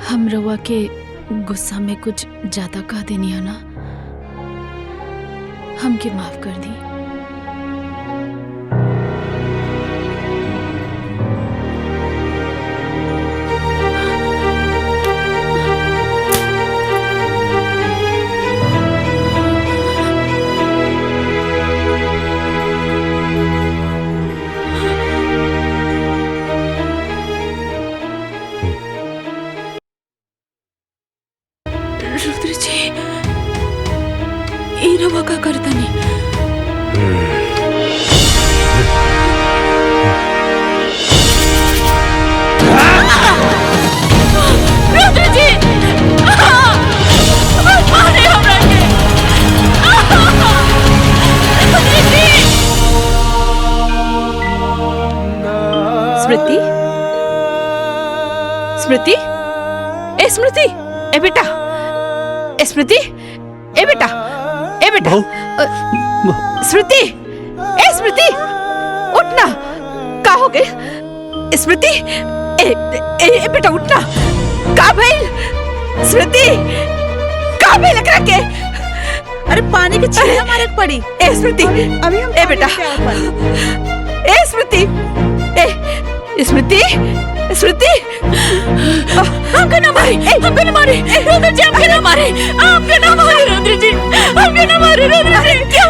हम रवा के गुस्सा में कुछ ज्यादा कह देनी है ना, हमके माफ कर दी। रुद्र जी ये रवा का करता नहीं। रुद्र जी मारे हमरा के। स्मृति, स्मृति, ए स्मृति, ए बेटा, ए स्मृति, ए बेटा, ए बेटा, स्मृति, ए स्मृति, उठना। का हो गए स्मृति? ए बेटा उठना। का भइल स्मृति? का भइल एकरा के? अरे पानी के छींटे मारे पड़ी। ए स्मृति, अभी हम ए बेटा, ए स्मृति, ए स्मृति, स्मृति, हमको ना मारे, हमको ना मारे रुद्र जी, हमको ना मारे, हमको ना मारे रुद्र जी, हमको ना मारे रुद्र जी। क्यों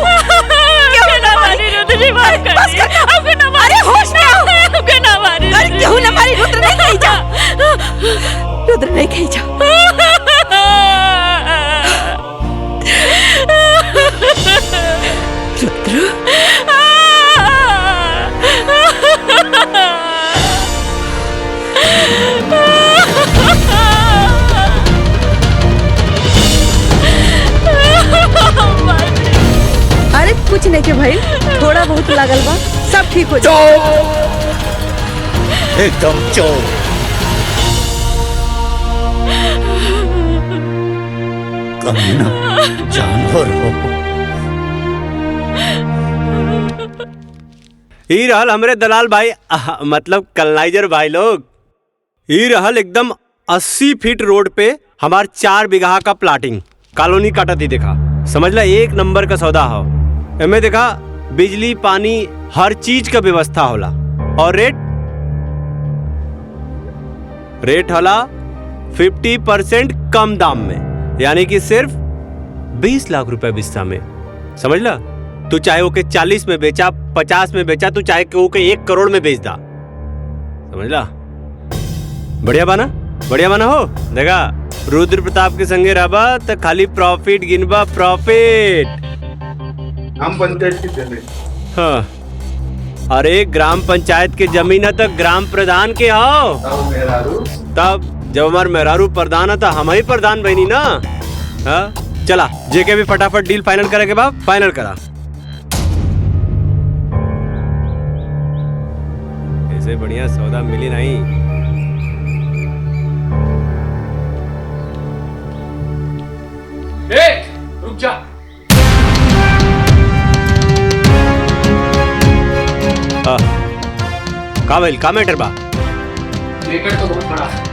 ना मारे रुद्र जी? मार कर बस कर, हमको ना मारे। होश में आओ। हमको ना मारे। अरे क्यों ना मारी? रुद्र नहीं कही जा, रुद्र नहीं कही जा। रुद्र अरे कुछ नहीं के भाई, थोड़ा बहुत लागल बा, सब ठीक हो जाए। एकदम चोर। कमीना जानवर हो। ई रहल हमरे दलाल भाई, मतलब कलनाइजर भाई लोग। ई रहल एकदम 80 फीट रोड पे हमार 4 बीघा का प्लाटिंग कॉलोनी काटा थी। देखा समझ ला, 1 नंबर का सौदा हो। एमे देखा बिजली पानी हर चीज का व्यवस्था होला। और रेट होला 50% कम दाम में, यानी कि सिर्फ 20 लाख रुपए बिस्सा में। समझ ला, तू चाहे ओके 40 में बेचा, 50 में बेचा, तू चाहे ओके 1 करोड़ में बेच दा। समझ ला, बढ़िया बाना, बढ़िया बाना हो। देखा रुद्र प्रताप के संगे रहबा तो खाली प्रॉफिट गिनबा, प्रॉफिट। हम पंचायत की दे। हाँ अरे ग्राम पंचायत के जमीन है तो ग्राम प्रधान के हो। तब जब हमार मेहरारू प्रधान है तो हम ही प्रधान बनी ना। हाँ चला जेके भी फटाफट डील फाइनल करे के बाद फाइनल करा। ऐसे बढ़िया सौदा मिली नहीं। रुक जा। का भइल का मैटर बा? मैटर तो बहुत बड़ा है।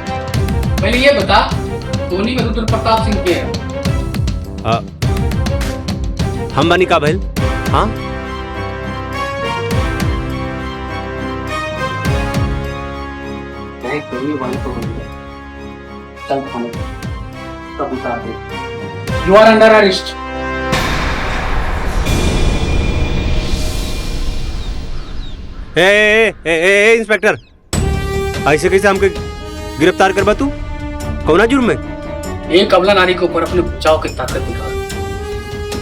पहले ये बता धोनी में रुद्र प्रताप सिंह के है? हम बनी का भइल? हाँ You are under arrest. A inspector, ऐसे कैसे हमके गिरफ्तार करबा तू? कौना जुर्म में? एक अबला नारी के ऊपर अपने बचाव की ताकत दिखा।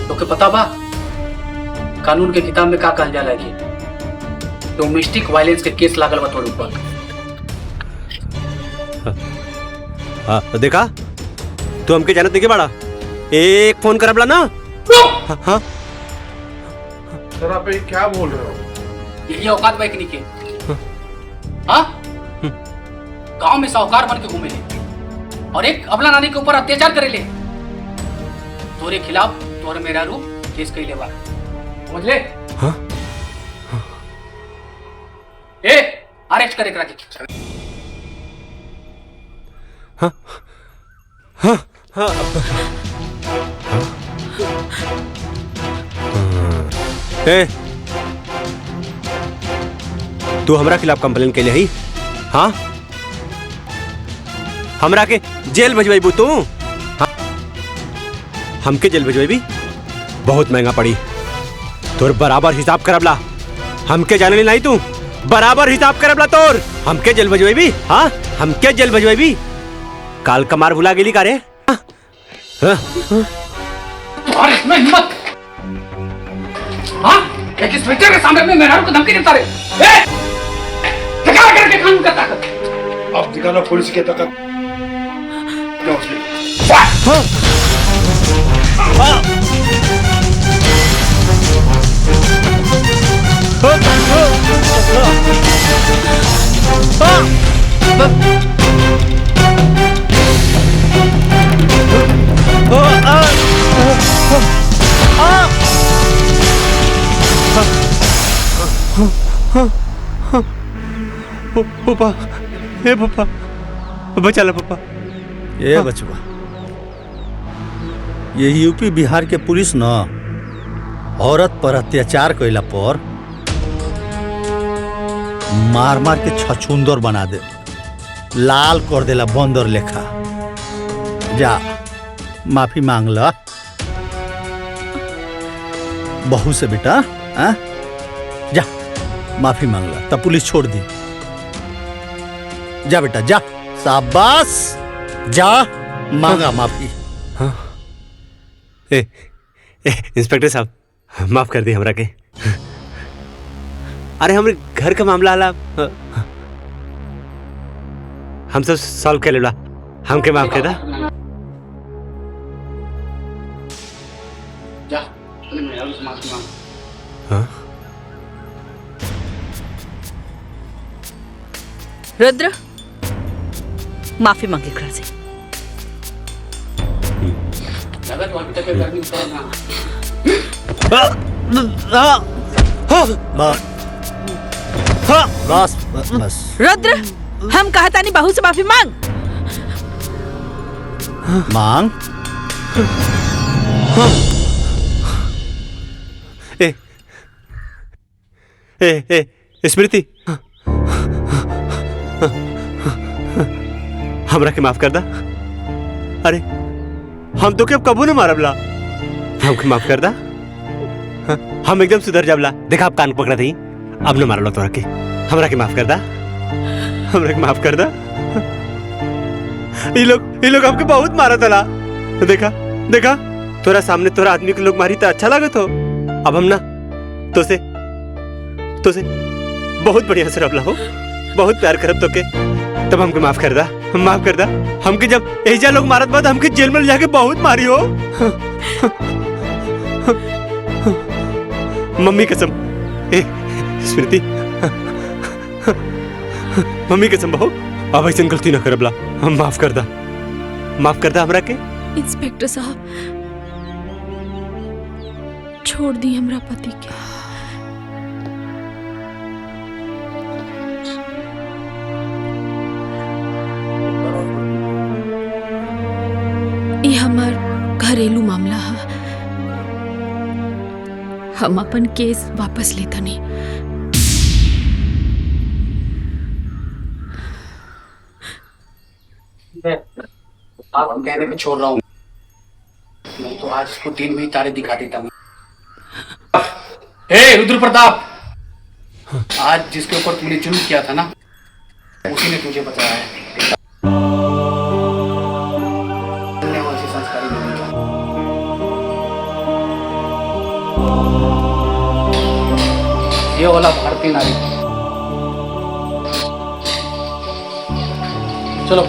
तो के पता बा कानून के किताब में का कहल जाला कि डोमेस्टिक वायलेंस के केस लागल बा तोर ऊपर। हाँ देखा तू हमके जानत नहीं के बाड़ा। एक फोन करबला ना। हाँ सर आप ये क्या बोल रहे हो? यही औकात बैकनी के। हाँ गांव में साहूकार बन के घूमे ले और एक अबला नानी के ऊपर अत्याचार करे ले। तोरे खिलाफ तोरे मेरा रूप केस कैले बा, समझ ले? हाँ ए अरेस्ट करे करा के। हाँ हाँ हाँ ए तू हमरा खिलाफ कंप्लेन के लिए ही? हाँ हमरा के जेल भिजवाई तू? हाँ? हमके जेल भिजवाई बहुत महंगा पड़ी। तोर बराबर हिसाब करबला। हमके जाने नहीं तू बराबर हिसाब करबला तोर। हमके जेल भिजवाई। हाँ हमके जेल भिजवाई। काल कमार भुला गेली का रे? तुम्हारे इसमें हिम्मत? हाँ एक इंस्पेक्टर के सामने में मेहरारू को धमकी देता रहे। दिखा करके कानून का ताकत। अब दिखाना पुलिस की ताकत। पापा हे पापा बचा ला पापा। ये बचवा ये यूपी बिहार के पुलिस न औरत पर अत्याचार कैला पर मार मार के छछुंदर बना दे, लाल कर देला बंदर लेखा। जा माफी मांग ला बहू से बेटा। आ? जा माफी मांग ला तब पुलिस छोड़ दी। जा बेटा जा, शाबाश जा मांगा माफी। हाँ इंस्पेक्टर साहब माफ कर दी हमरा के। अरे हमरे घर का मामला आला हम सब सॉल्व कर लेला। हमके माफ कर दा। जा मेहरारू से माफी मांग। हाँ रुद्र माफी मांगे घर से। अगर अभी तक गर्मी उतरना बस बस बस। रुद्र हम कहता नहीं बहू से माफी मांग। मांग। स्मृति हमरा के माफ कर दा। अरे हम तो अब कबू न मारबला। हमके माफ कर दा। हम एकदम सुधर जाबला। देखा आप कान पकड़ा थी अब न मारला तोरा के। हमरा के माफ कर दा। हमरा के माफ कर दा। ये लोग हमके बहुत मारा तला। देखा देखा तोरा सामने तोरा आदमी के लोग मारी तो अच्छा लागत हो। अब हम ना तो से बहुत बढ़िया से रबला हो, बहुत प्यार करब तोके। तब हमके माफ कर दा, माफ कर दा। हमके जब एजा लोग मारत बाद हमके जेल में ले जाके बहुत मारी हो। मम्मी कसम, ए स्मृति, मम्मी कसम बहू, अब ऐसे गलती ना करबला। हम माफ कर दा, माफ कर दा हमरा के। इंस्पेक्टर साहब, छोड़ दी हमरा पति के। ये हमार घरेलू मामला है, हम अपन केस वापस लेता नहीं। आप कहने पे छोड़ रहा हूँ, नहीं तो आज इसको दिन में ही तारे दिखा देता हूँ। हे रुद्र प्रताप, आज जिसके ऊपर तुमने जुल्म किया था ना, उसी ने तुझे बचाया है। संस्कारी नहीं था। ये वाला भारतीय नारी। चलो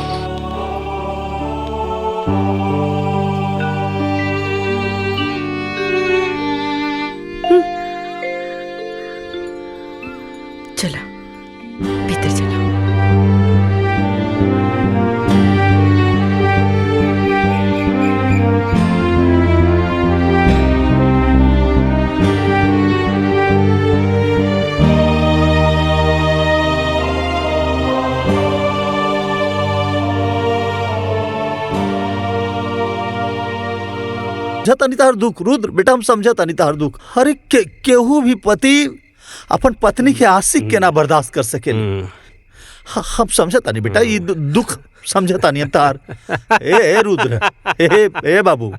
चला भीतर चला। समझता तार दुख रुद्र बेटा, हम समझता तार दुख। अरे केहू भी पति अपन पत्नी के आशिक के ना बर्दाश्त कर सके। हम समझता नहीं बेटा, ये दुख समझता नहीं तार। ए रुद्र, ए बाबू,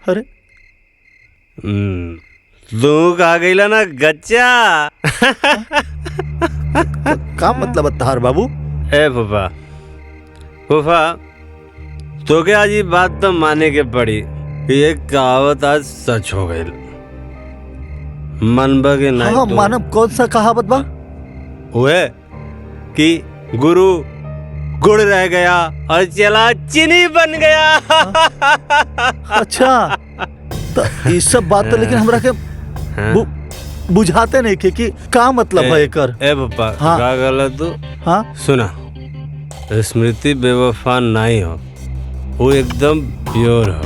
अरे दुख आ गईला ना गच्चा। का मतलब तार बाबू? ए फूफा, फूफा तो क्या आज ये बात तो माने के पड़ी, ये कहावत आज सच हो गई। मनबा के नहीं। हाँ, तो मानव कौन सा कहावत बा? वो कि गुरु गुड़ रह गया और चला चीनी बन गया। अच्छा, तो ये सब बात तो लेकिन हमरा के बुझाते नहीं कि का मतलब है एकर। ए पप्पा, हाँ, का गलत तू? हाँ सुना, स्मृति बेवफा नहीं हो, वो एकदम प्योर हो।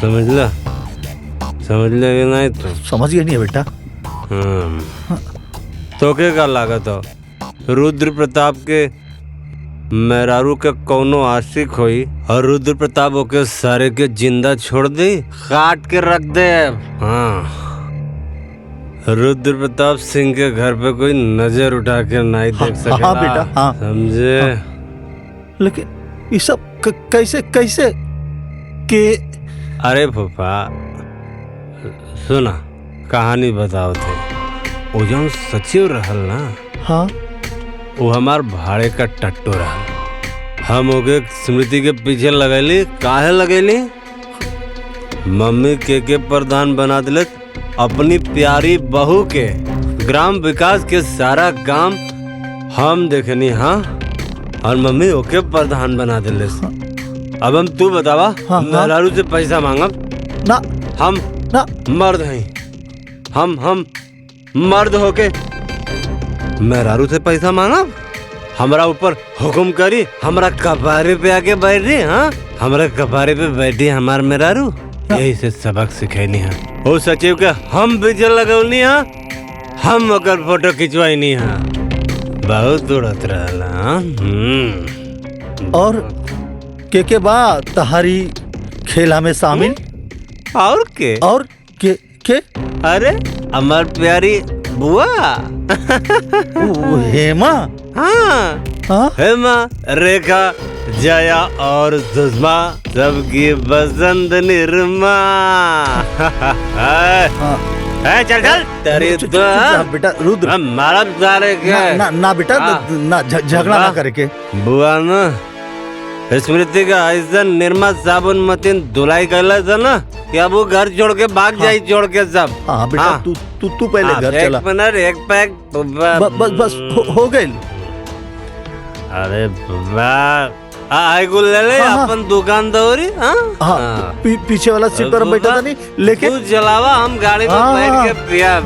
समझला? समझ ले नहीं तो? समझ गया नहीं है बेटा। तो क्या लागत हो? रुद्र प्रताप के मेहरारू के कौनो आशिक होई और रुद्र प्रताप ओके सारे के जिंदा छोड़ दे, काट के रख दे। हाँ, रुद्र प्रताप सिंह के घर पे कोई नजर उठा के नहीं देख सकेगा। हाँ बेटा, हाँ समझे? हाँ। लेकिन ये सब कैसे कैसे के? अरे फूफा सुना, कहानी बताओ थे। वो जो सचिव रहल ना, हाँ, वो हमार भाड़े का टट्टू रहल। हम ओके स्मृति के पीछे लगैली। काहे लगैली? मम्मी के प्रधान बना दिले अपनी प्यारी बहू के। ग्राम विकास के सारा काम हम देखनी। हाँ, और मम्मी ओके प्रधान बना दिले। अब हम तू बतावा, मेहरारू से पैसा मांगब ना? हम ना मर्द हैं, हम मर्द होके मेहरारू से पैसा मांगब? हमरा ऊपर हुक्म करी, हमरा कपारे पे आके बैठ रही। हाँ, हमरा कपारे पे बैठी हमार मेहरारू। यही से सबक सिखैनी है। वो सचिव के हम पीछे लगौनी है, हम ओकर फोटो खिंचवाई है। बहुत उड़त रहला। और के बाद तहारी खेला में शामिल? और के? अरे हमार प्यारी बुआ हेमा। हाँ, हेमा, रेखा, जया और सुषमा, सबकी बसंत निर्मा। चल चल तेरी बेटा रुद्र, हमारा सारे ना बेटा, ना झगड़ा ना करे के। बुआ ना स्मृति का ऐसा निर्मा साबुन मतीन धुलाई कैला था ना कि अब वो घर छोड़ के भाग जाई छोड़ के सब। हाँ बेटा तू पहले घर चला। एक मिनट एक पैक बस हो गए। अरे आई गुल ले ले अपन दुकान दौरी। हाँ पीछे वाला सीट पर बैठा था नहीं लेके तू जलावा हम गाड़ी में बैठ के पिया।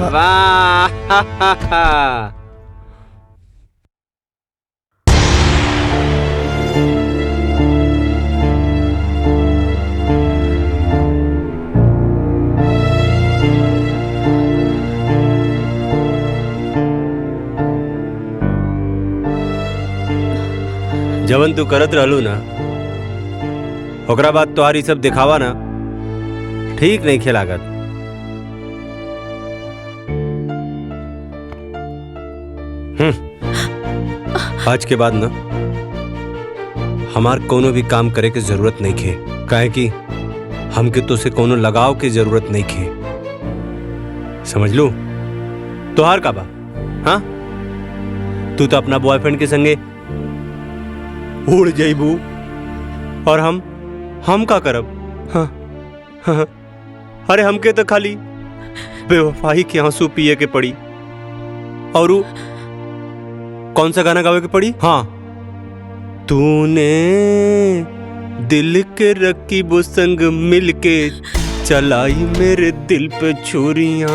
जवन तू करत रहलू ना ओकरा बाद तोहारी सब दिखावा ना ठीक नहीं खेलागत। आज के बाद ना हमार कोनो भी काम करे के जरूरत नहीं खे, काहे कि हमके तो से कोनो लगाव की जरूरत नहीं खे। समझ लू तोहार का बा? हाँ तू तो अपना बॉयफ्रेंड के संगे उड़ जाइबू और हम का करब? हाँ, हाँ, अरे हमके तो खाली बेवफाई के आंसू पिए के पड़ी और कौन सा गाना गावे के पड़ी? हाँ तूने दिल के रकीबों संग मिलके चलाई मेरे दिल पे छुरियां,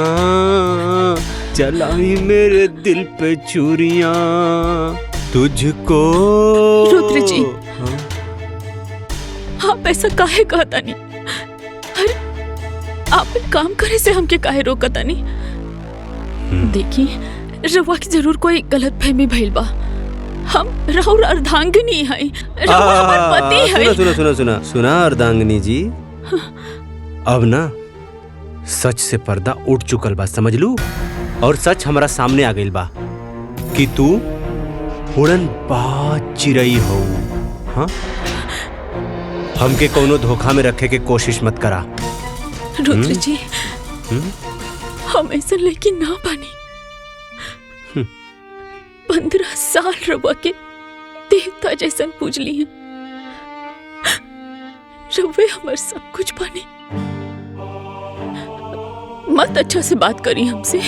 चलाई मेरे दिल पे छुरियां तुझको। रुद्र जी आप ऐसा काहे कहता नहीं? अरे आप काम करे से हमके काहे रोकता नहीं? देखिए रवा की जरूर कोई गलत फहमी भइल बा। हम राहुल अर्धांगिनी है, रवा हमार पति है। सुना अर्धांगिनी जी, अब ना सच से पर्दा उठ चुकल बा, समझ लू। और सच हमारा सामने आ गइल बा कि तू उड़न बाज चिड़ई हो। हाँ हमके कोनो धोखा में रखे के कोशिश मत करा। रुद्र जी हम ऐसा लेकिन ना बनी। 15 साल रवा के देवता जैसन पूज ली है। रवे हमार सब कुछ बनी। मत अच्छा से बात करी हमसे,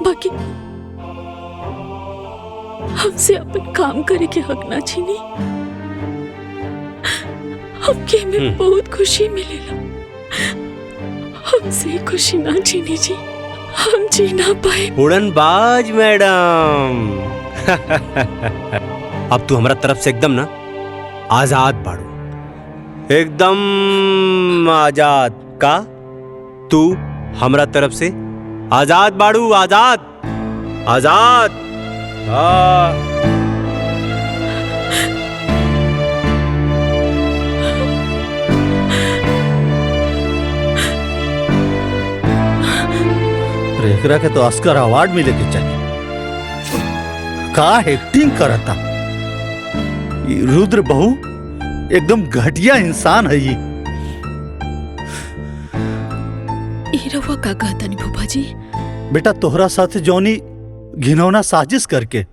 बाकी हमसे अपन काम करे के हक ना छीनी। हमके में बहुत खुशी मिलेला। हमसे खुशी ना छीनी जी, हम जी ना पाए। उड़नबाज मैडम अब तू हमारा तरफ से एकदम ना आजाद बाड़ू, एकदम आजाद का। तू हमारा तरफ से आजाद बाड़ू, आजाद आजाद। एकरा के तो ऑस्कर अवार्ड मिले के चाहिए। का एक्टिंग करता रुद्र बहू, एकदम घटिया इंसान है ये। रवा का कहता नहीं भूपा जी? बेटा तोहरा साथ जौनी घिनौना साजिश करके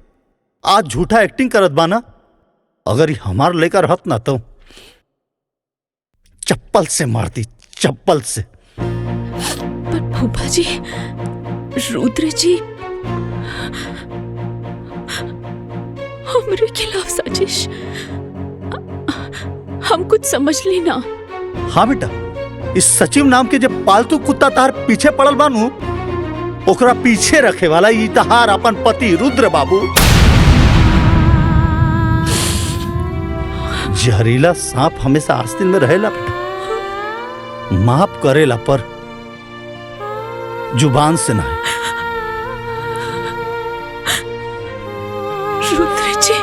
आज झूठा एक्टिंग करत बाना, अगर ये हमार लेकर रहत ना तो चप्पल से मारती, चप्पल से। पर भूपा जी, रुद्र जी हमारे खिलाफ साजिश, हम कुछ समझ ली ना। हाँ बेटा, इस सचिव नाम के जब पालतू कुत्ता तार पीछे पड़ल बानू, ओकरा पीछे रखे वाला ई तहार अपन पति रुद्र बाबू। जहरीला सांप हमेशा आस्तीन में रहेला बेटा, माफ करेला पर जुबान से ना। रुद्र जी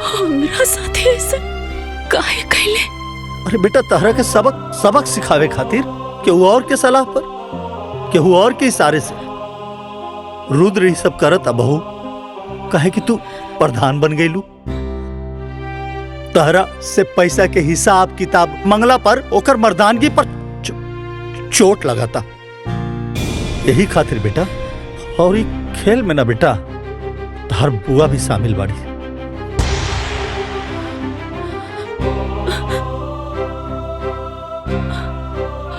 हमरा साथे ऐसा काहे कहले? अरे बेटा तहरा के सबक सिखावे खातिर केहू और के सलाह पर, केहू और के इशारे से रुद्र ही सब करत। बहू कहे कि तू प्रधान बन गईलू, तहरा से पैसा के हिसाब किताब मंगला पर ओकर मर्दानगी पर चोट लगाता। यही खातिर बेटा, और ये खेल में ना बेटा तहर बुआ भी शामिल बाड़ी।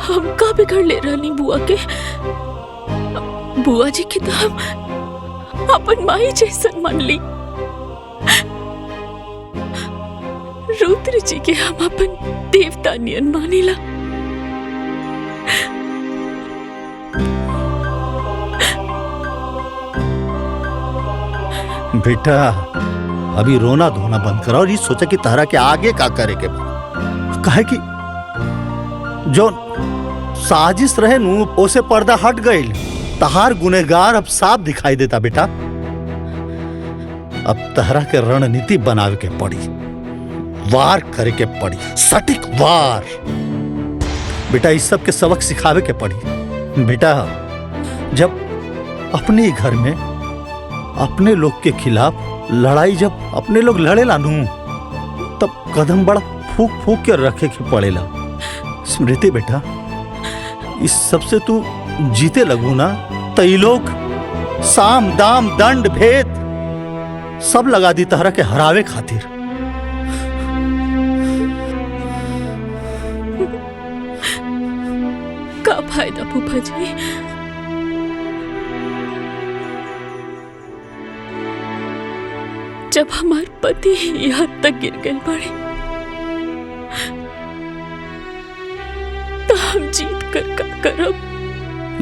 हम का बिगड़ ले रहनी बुआ के। बुआ जी के तो हम अपन माई जैसन मान ली। रुद्र जी के हम अपन देवता नियन मानिला। बेटा अभी रोना धोना बंद करो और ये सोचा कि तारा के आगे का करे के बा। काहे कि जो साजिश रहे नु ओसे पर्दा हट गईल। तहार गुनेगार अब साफ दिखाई देता बेटा। अब तहरा के रणनीति बनावे के पड़ी, वार करे के पड़ी, सटीक वार। बेटा इस सब के सबक सिखावे के पड़ी। बेटा जब अपने घर में अपने लोग के खिलाफ लड़ाई जब अपने लोग लड़े लानू तब कदम बड़ा फूक फूक के रखे के पड़ेला। स्मृति बेटा इस सबसे तू जीते लगू ना तई लोग साम दाम दंड भेद सब लगा दी तहरा के हरावे खातिर। का फायदा फूफा जी। जब हमारे पति यहाँ तक गिर गए पड़े तो हम जीत कर का करब।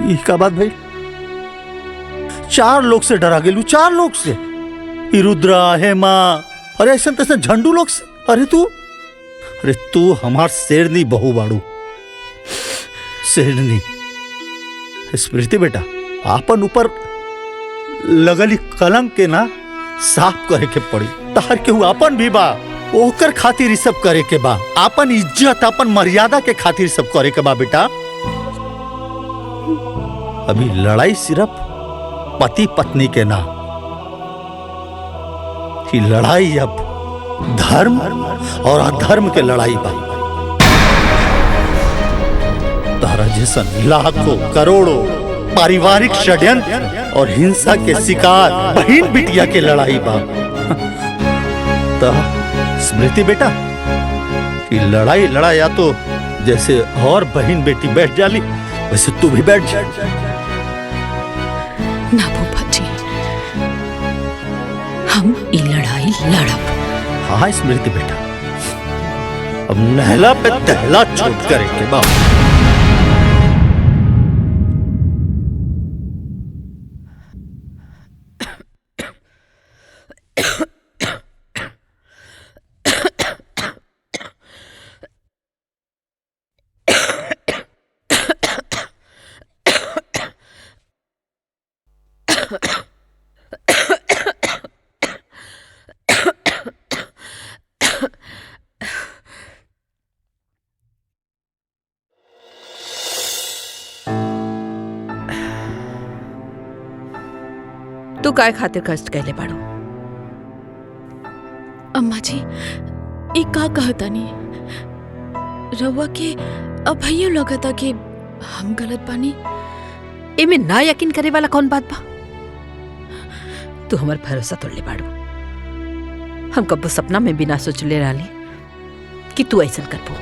ये का बात भाई? 4 लोग से डरा गेलू, 4 लोग से। रुद्रा हेमा अरे ऐसा तैसा झंडू लोग से। अरे तू हमार शेरनी बहू बाड़ू। शेरनी स्मृति बेटा आपन ऊपर लगली कलंक के ना साफ करे के पड़ी। तार के आपन भी बा ओकर खातिर ई सब करे के बा। आपन इज्जत आपन मर्यादा के खातिर सब करे के बा बेटा। अभी लड़ाई सिर्फ पति पत्नी के ना, कि लड़ाई अब धर्म और अधर्म के लड़ाई बा। तारा जैसन लाखों करोड़ों पारिवारिक षड्यंत्र और हिंसा के शिकार बहन बिटिया के लड़ाई बा। तो स्मृति बेटा कि लड़ाई लड़ाया तो जैसे और बहन बेटी बैठ जाली वैसे तू भी बैठ जा। ना फूफा जी हम ये लड़ाई लड़ब। हाँ स्मृति बेटा अब नहला पे दहला छूट करे के बाद। तू काय खातिर कष्ट कैले बाड़ू? अम्मा जी ये का कहता नहीं रवा के अब भैया लगता कि हम गलत बानी। एमे ना यकीन करे वाला कौन बात बा? तू हमार भरोसा तोड़ले बाड़ू। हम कब्बो सपना में बिना सोचले रहली कि तू ऐसा करबो।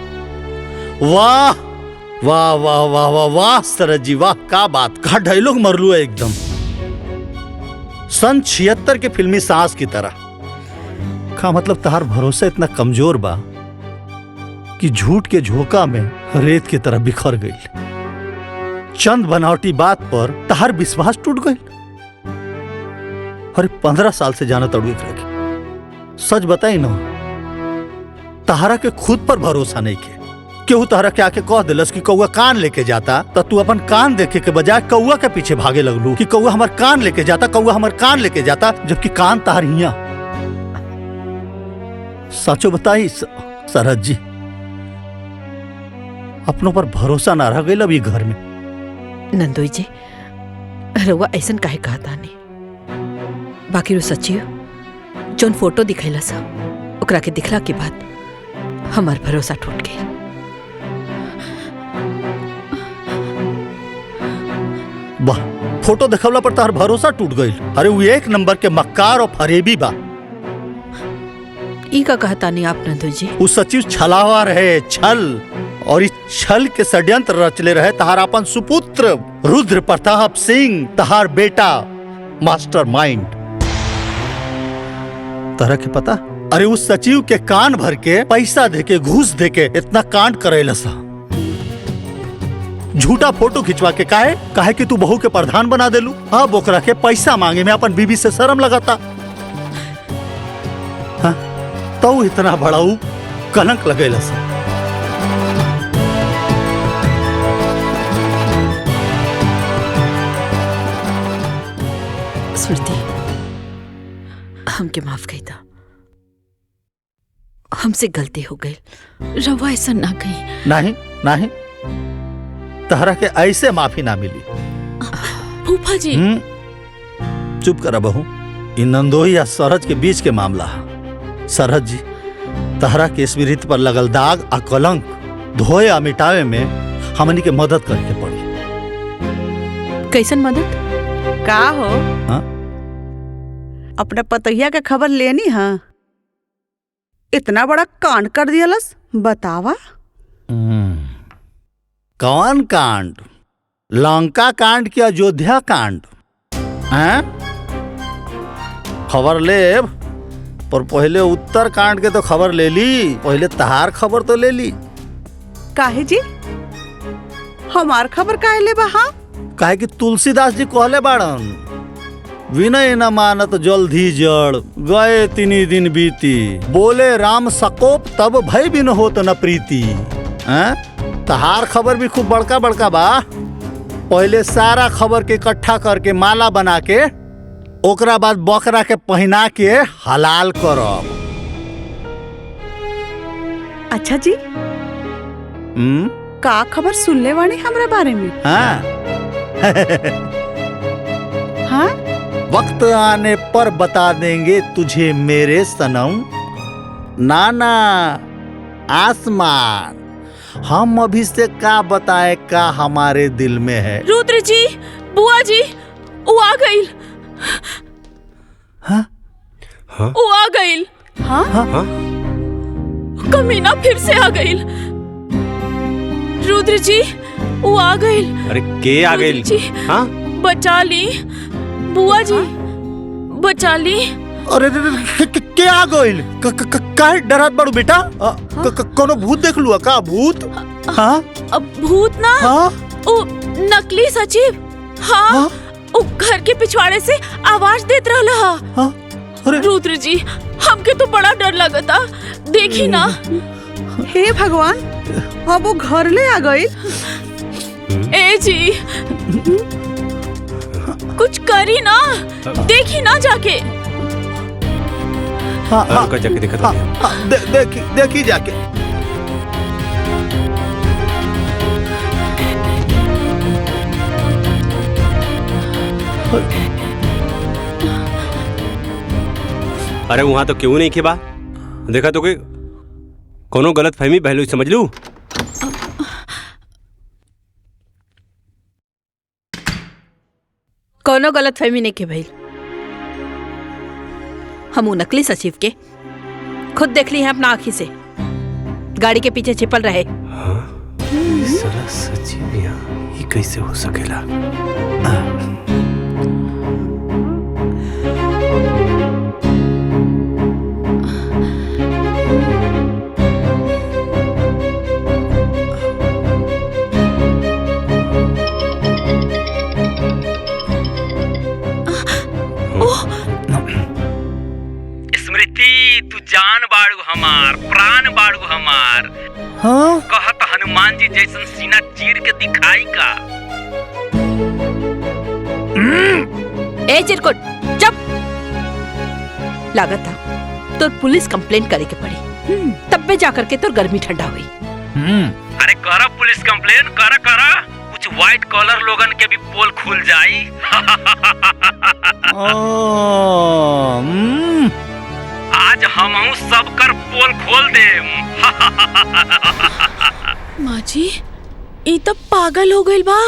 वाह वाह वाह वाह वाह वाह सरज जी वाह का बात का डायलॉग मरलू है एकदम सन 76 के फिल्मी सांस की तरह। का मतलब तहार भरोसा इतना कमजोर बा कि झूठ के झोंका में रेत की तरह बिखर गई। चंद बनावटी बात पर तहार विश्वास टूट गई। अरे 15 साल से जाना तड़ू एक रखे। सच बताई ना तहारा के खुद पर भरोसा नहीं के। केहू तहरा के आके कह दिलस कि कौआ कान लेके जाता तो तू अपन कान देखे के बजाय कौआ के पीछे भागे लगलू कि कौआ हमार कान लेके जाता, कौआ हमार कान लेके जाता, जबकि कान तहार हिया। सचो बताई सरहद जी अपनों पर भरोसा ना रह गई अब ये घर में। नंदोई जी रउआ ऐसा काहे कहता नहीं? बाकी रो सच्ची हो जोन फोटो दिखैला सा ओकरा के दिखला के बाद हमार भरोसा टूट गई। वाह फोटो देखवला पर तार भरोसा टूट गई। अरे वो 1 नंबर के मक्कार और फरेबी बा। ई का कहता नहीं आप नंदोई जी? वो सचिव छलावा रहे छल और इस छल के षड्यंत्र रचले रहे तहार अपन सुपुत्र रुद्र प्रताप सिंह, तहार बेटा मास्टर माइंड। तरह के पता, अरे उस सचिव के कान भर के पैसा देके घूस देके इतना कांड करेला सा। झूठा फोटो खिंचवा के काहे कि तू बहू के प्रधान बना देलू। अब ओकरा के पैसा मांगे में अपन बीबी से शर्म लगाता। हाँ? तो इतना बड़ा कलंक लगेला सा। स्मृति, हमके माफ कही था, हमसे गलती हो गई। रवा ऐसा ना कही। नहीं नहीं, तहरा के ऐसे माफी ना मिली। फूफा जी। चुप करा बहू, इन नंदोई या सरहज के बीच के मामला है। सरहज जी, तहरा के स्मृति पर लगल दाग आ कलंक धोए आ मिटावे में हमनी के मदद करके पड़ी। कैसन मदद? का हो? हाँ? अपने पतैया के खबर लेनी है? इतना बड़ा कांड कर दियलस, बतावा। कौन कांड? लंका कांड की अयोध्या कांड? हैं? खबर ले, पर पहले उत्तर कांड के तो खबर ले ली। पहले तहार खबर तो ले ली। काहे जी? हमार खबर काहे ले बहा? काहे कि तुलसीदास जी कहले बाड़न, विनय न मानत जल्दी जड़, गए तिनी दिन बीती, बोले राम सकोप तब भय बिन होत न प्रीति। हैं? तहार खबर भी खूब बड़का बड़का बा। पहले सारा खबर के इकट्ठा करके माला बना के ओकरा बाद बकरा के पहना के हलाल करब। अच्छा जी, का खबर सुनले वाणी हमरा बारे में? हाँ। हाँ? वक्त आने पर बता देंगे तुझे मेरे सनम। नाना आसमान, हम अभी से का बताए का हमारे दिल में है। रुद्र जी, बुआ जी, वो आ गई। हाँ? हाँ? वो आ गई। हाँ? हाँ? कमीना फिर से आ गई। रुद्र जी, वो आ गई। अरे के आ गई? हाँ? बचा ली बुआ जी, बचा ली। अरे के आ गई? काहे डरत बड़ू बेटा? कोनो भूत देख लुआ का? भूत? हाँ? अब भूत ना? हाँ? वो नकली सचिव। हाँ? वो घर के पिछवाड़े से आवाज देत रहला। हाँ? अरे रुद्र जी, हमके तो बड़ा डर लगता। देखी ना। हे भगवान, अब वो घर ले आ गई। ए जी, कुछ करी ना, देखी ना जाके। हाँ, हाँ, जाके देखा। हाँ, देखी जाके। अरे वहां तो क्यों नहीं के बा? देखा तो कोई कोनो गलत फहमी पहलू समझ लू। कोनो गलत फहमी नहीं के भाई। हम वो नकली सचिव के खुद देख ली हैं अपना आँखी से, गाड़ी के पीछे छिपल रहे। हाँ? साला सचिव यहाँ ये कैसे हो सकेला? तू जान बाड़ू हमार, प्राण बाड़ू हमार। हाँ? कहत हनुमान जी जैसन सीना चीर के दिखाई का। ए चिरकुट, चुप। लागत था तो पुलिस कंप्लेंट करे के पड़ी, तब पे जाकर के तो गर्मी ठंडा हुई। अरे करा पुलिस कंप्लेन, करा कुछ व्हाइट कॉलर लोगन के भी पोल खुल जाई। आज हमहू सब कर पोल खोल देम। माँ जी, ई तब पागल हो गई बा।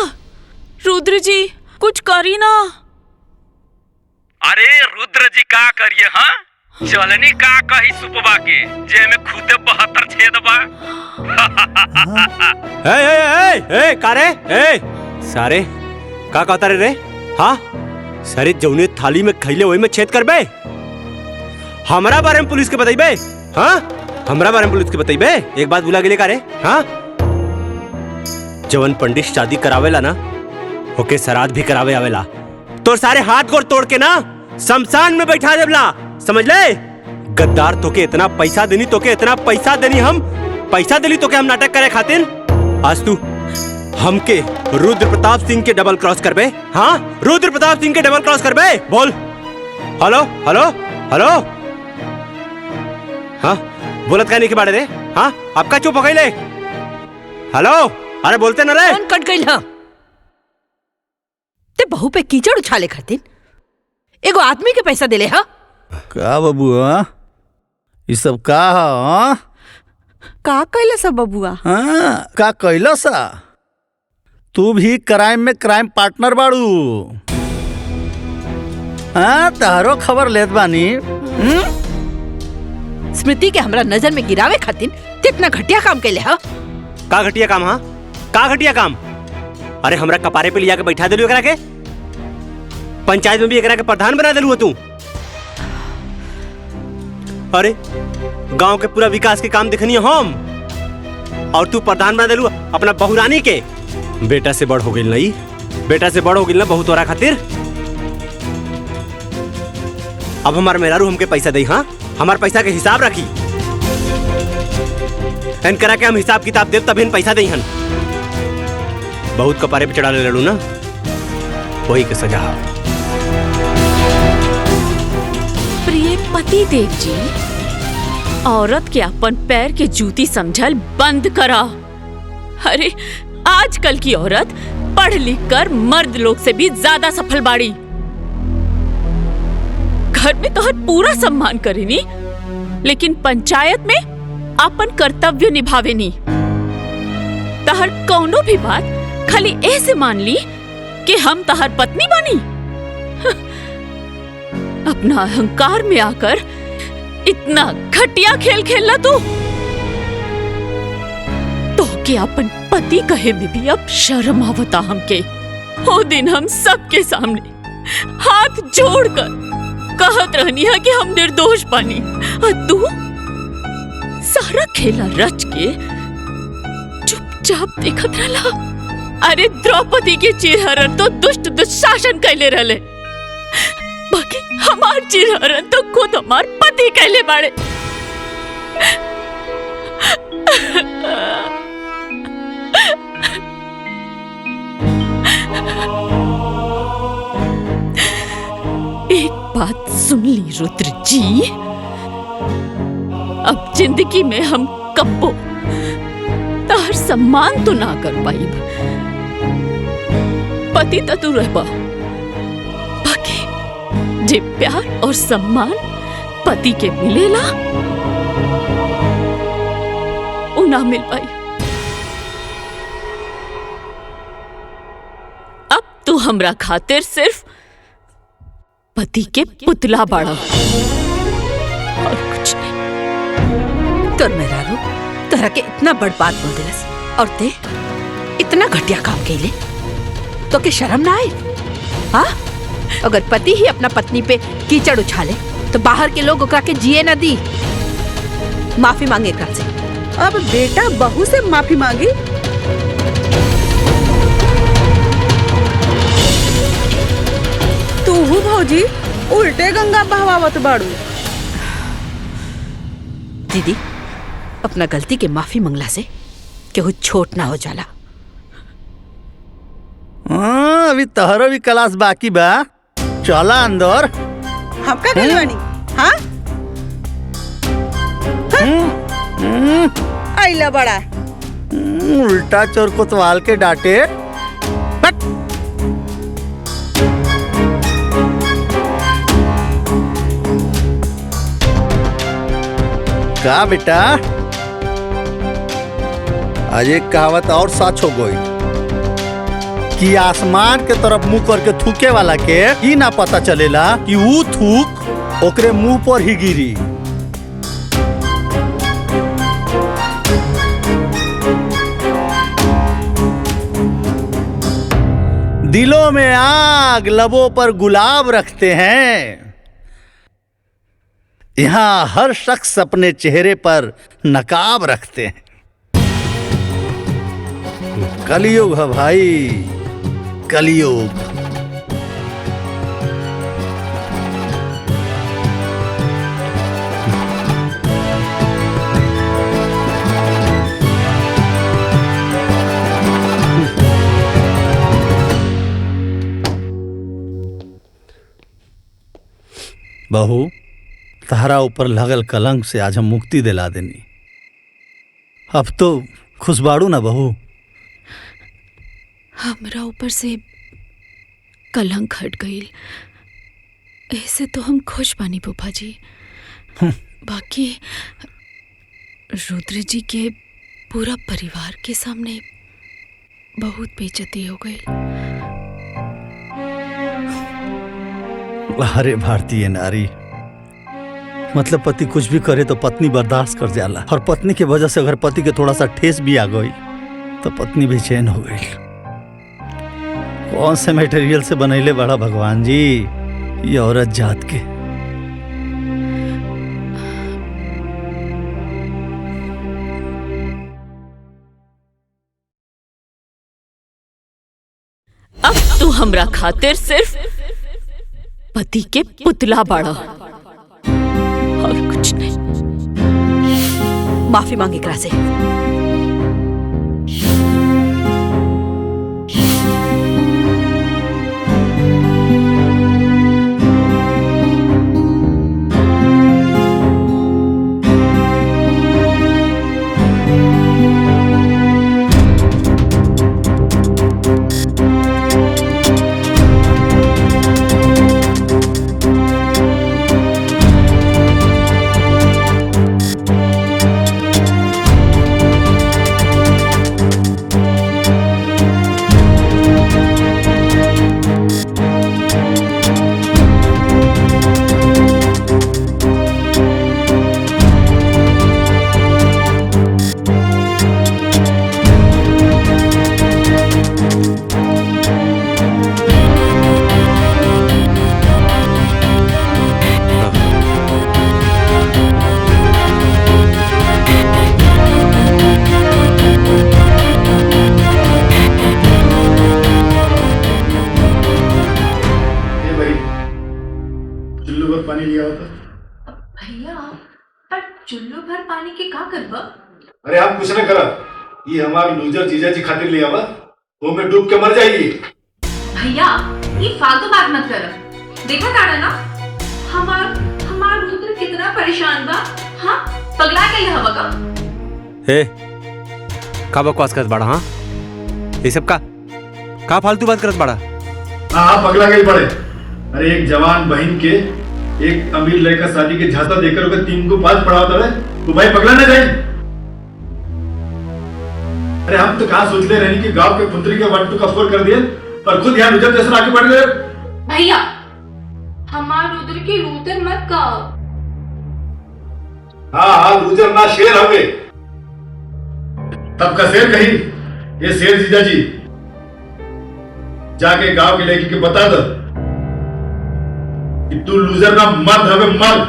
रुद्र जी, कुछ करी ना। अरे रुद्र जी का करिए? हाँ, चलनी का कही सुपवा के जे में खुदे 72 छेद बा। ए कारे ए सारे का कहता रे हाँ सारे जौने थाली में खैले वही में छेद करबे। हमारा बारे में पुलिस के बताइबे। हाँ हमरा बारे में पुलिस के बताइबे। एक बात भुला गेले कारे हाँ जवन पंडित शादी करावेला ना ओके श्राद्ध भी करावे आवेला। तो सारे हाथ गोड़ तोड़ के ना शमशान में बैठा देवला समझ ले। गद्दार तोके इतना पैसा देनी तोके इतना पैसा देनी हम पैसा देली तोके हम नाटक करे खातिर। आज तू हमके रुद्र प्रताप सिंह के डबल क्रॉस करबे। हाँ रुद्र प्रताप सिंह के डबल क्रॉस करबे। बोल हेलो हेलो हेलो हाँ बोलत कहने के बारे रे। हाँ आपका चुप हो गई ले। हेलो अरे बोलते ना रे। कौन कट गई हाँ ते बहू पे कीचड़ उछाले खातिर एगो आदमी के पैसा देले हा। का बबुआ ये सब का हा? का कैला सब बबुआ? हाँ का कैला सा तू भी क्राइम में क्राइम पार्टनर बाड़ू। हाँ तारो खबर लेत बानी। स्मृति के हमरा नजर में गिरावे खातिर कितना घटिया काम कैले हा। का घटिया काम हाँ का घटिया काम? अरे हमरा कपारे पे लिया के बैठा दिलू एकरा के। पंचायत में भी एकरा के प्रधान बना दिलू तू। अरे गांव के पूरा विकास के काम देखनी हम और तू प्रधान बना दिलू अपना बहुरानी के। बेटा से बड़ हो गई नहीं बेटा से बड़ हो गई ना बहुत तोरा खातिर। अब हमार मेहरारू हमके पैसा दे। हाँ हमार पैसा के हिसाब रखी इन करा के हम हिसाब किताब देव तब इन पैसा दे। बहुत कपारे पे चढ़ा ले लड़ू ना वही के सजा। प्रिय पति देव जी औरत के अपन पैर के जूती समझल बंद करा। अरे आजकल की औरत पढ़ लिख कर मर्द लोग से भी ज्यादा सफल बाड़ी। घर में तो हर पूरा सम्मान करेनी लेकिन पंचायत में अपन कर्तव्य निभावेनी। तहर कौनो भी बात खाली ऐसे मान ली कि हम तहर पत्नी बनी। अपना अहंकार में आकर इतना घटिया खेल खेलना तू तो के अपन पति कहे में भी अब शर्म आवता हमके। वो दिन हम सबके सामने हाथ जोड़कर कहत रहनी है कि हम निर्दोष पानी और तू सारा खेला रच के चुपचाप देखत रहला। अरे द्रौपदी के चिरहरण तो दुष्ट दुशासन कैले रहले बाकी हमार चिरहरण तो खुद हमार पति कैले बाड़े। एक बात सुन ली रुद्र जी अब जिंदगी में हम कब्बो तार सम्मान तो ना कर पाई। पति तो तू रहबा बाकी जे प्यार और सम्मान पति के मिलेला वो ना मिल पाई। अब तू हमरा खातिर सिर्फ पति के पुतला बाड़ा और कुछ नहीं। तोर मेहरारू तोहरा के इतना बड़ बात बोल दिलस और ते इतना घटिया काम कैले तो के शर्म ना आए? हाँ अगर पति ही अपना पत्नी पे कीचड़ उछाले तो बाहर के लोग ओकरा के जिए न दी। माफी मांगे एकरा से। अब बेटा बहू से माफी मांगी? तू भौजी उल्टे गंगा बहवावत बाड़ू। दीदी अपना गलती के माफी मंगला से केहू छोट ना हो जाला। अभी तहरो भी क्लास बाकी बा चला अंदर। हम का गइल बानी? हाँ आइला बड़ा उल्टा चोर कोतवाल के डांटे। का बेटा आज एक कहावत और सच हो गई कि आसमान के तरफ मुंह करके थूके वाला के ही ना पता चलेला कि वो थूक ओकरे मुंह पर ही गिरी। दिलों में आग, लबों पर गुलाब रखते हैं। यहां हर शख्स अपने चेहरे पर नकाब रखते हैं। कलयुग है भाई, कलयुग। बहू, तहरा ऊपर लगल कलंक से आज हम मुक्ति दिला देनी। अब तो खुशबाड़ू ना बहू। हमरा ऊपर से कलंक हट गई, ऐसे तो हम खुश बानी फूफा जी। बाकी रुद्र जी के पूरा परिवार के सामने बहुत बेइज्जती हो गई। अरे भारतीय नारी, मतलब पति कुछ भी करे तो पत्नी बर्दाश्त कर जाला, और पत्नी की वजह से अगर पति के थोड़ा सा ठेस भी आ गई तो पत्नी बेचैन हो गई। कौन से मटेरियल से बनैले बड़ा भगवान जी ये औरत जात के। अब तू हमरा खातिर सिर्फ पति के पुतला बाड़ा और कुछ नहीं। माफी मांगे एकरा से। पानी लिया होता भैया, पर चुल्लू भर पानी के का करबा? अरे हम कुछ न करा, ये हमार लूजर जीजा जी खातिर लिया हुआ, वो में डूब के मर जाएगी। भैया ये फालतू बात मत कर। देखा ताड़ा ना हमार रुद्र कितना परेशान बा। हाँ पगला गई हवा का। हे का बकवास करत बाड़ा? हाँ ये सब का फालतू बात करत बाड़ा? हाँ पगला गई बड़े। अरे एक जवान बहन के एक अमीर लड़का शादी के झांसा देकर ओके 3 को 5 पढ़ाता है, तो भाई पगला ना जाए। अरे हम तो कहाँ सोचते रहे कि गांव के पुत्री के 1 2 का 4 कर दिए, पर खुद यहाँ रुद्र जैसा आगे बढ़ गए। भैया हमार रुद्र की लूतर मत कहो। हाँ रुद्र ना शेर हवे, तब का शेर कही। ये शेर जीजा जी जाके गांव के लड़की के बता दो कि तू लूजर ना मर्द हवे, मर्द।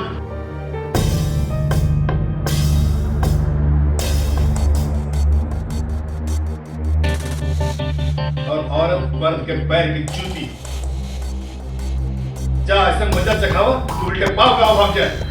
और औरत मर्द के पैर की जूती। जा ऐसे मजा चखाओ, तू उल्टे पाव का भाग जाए।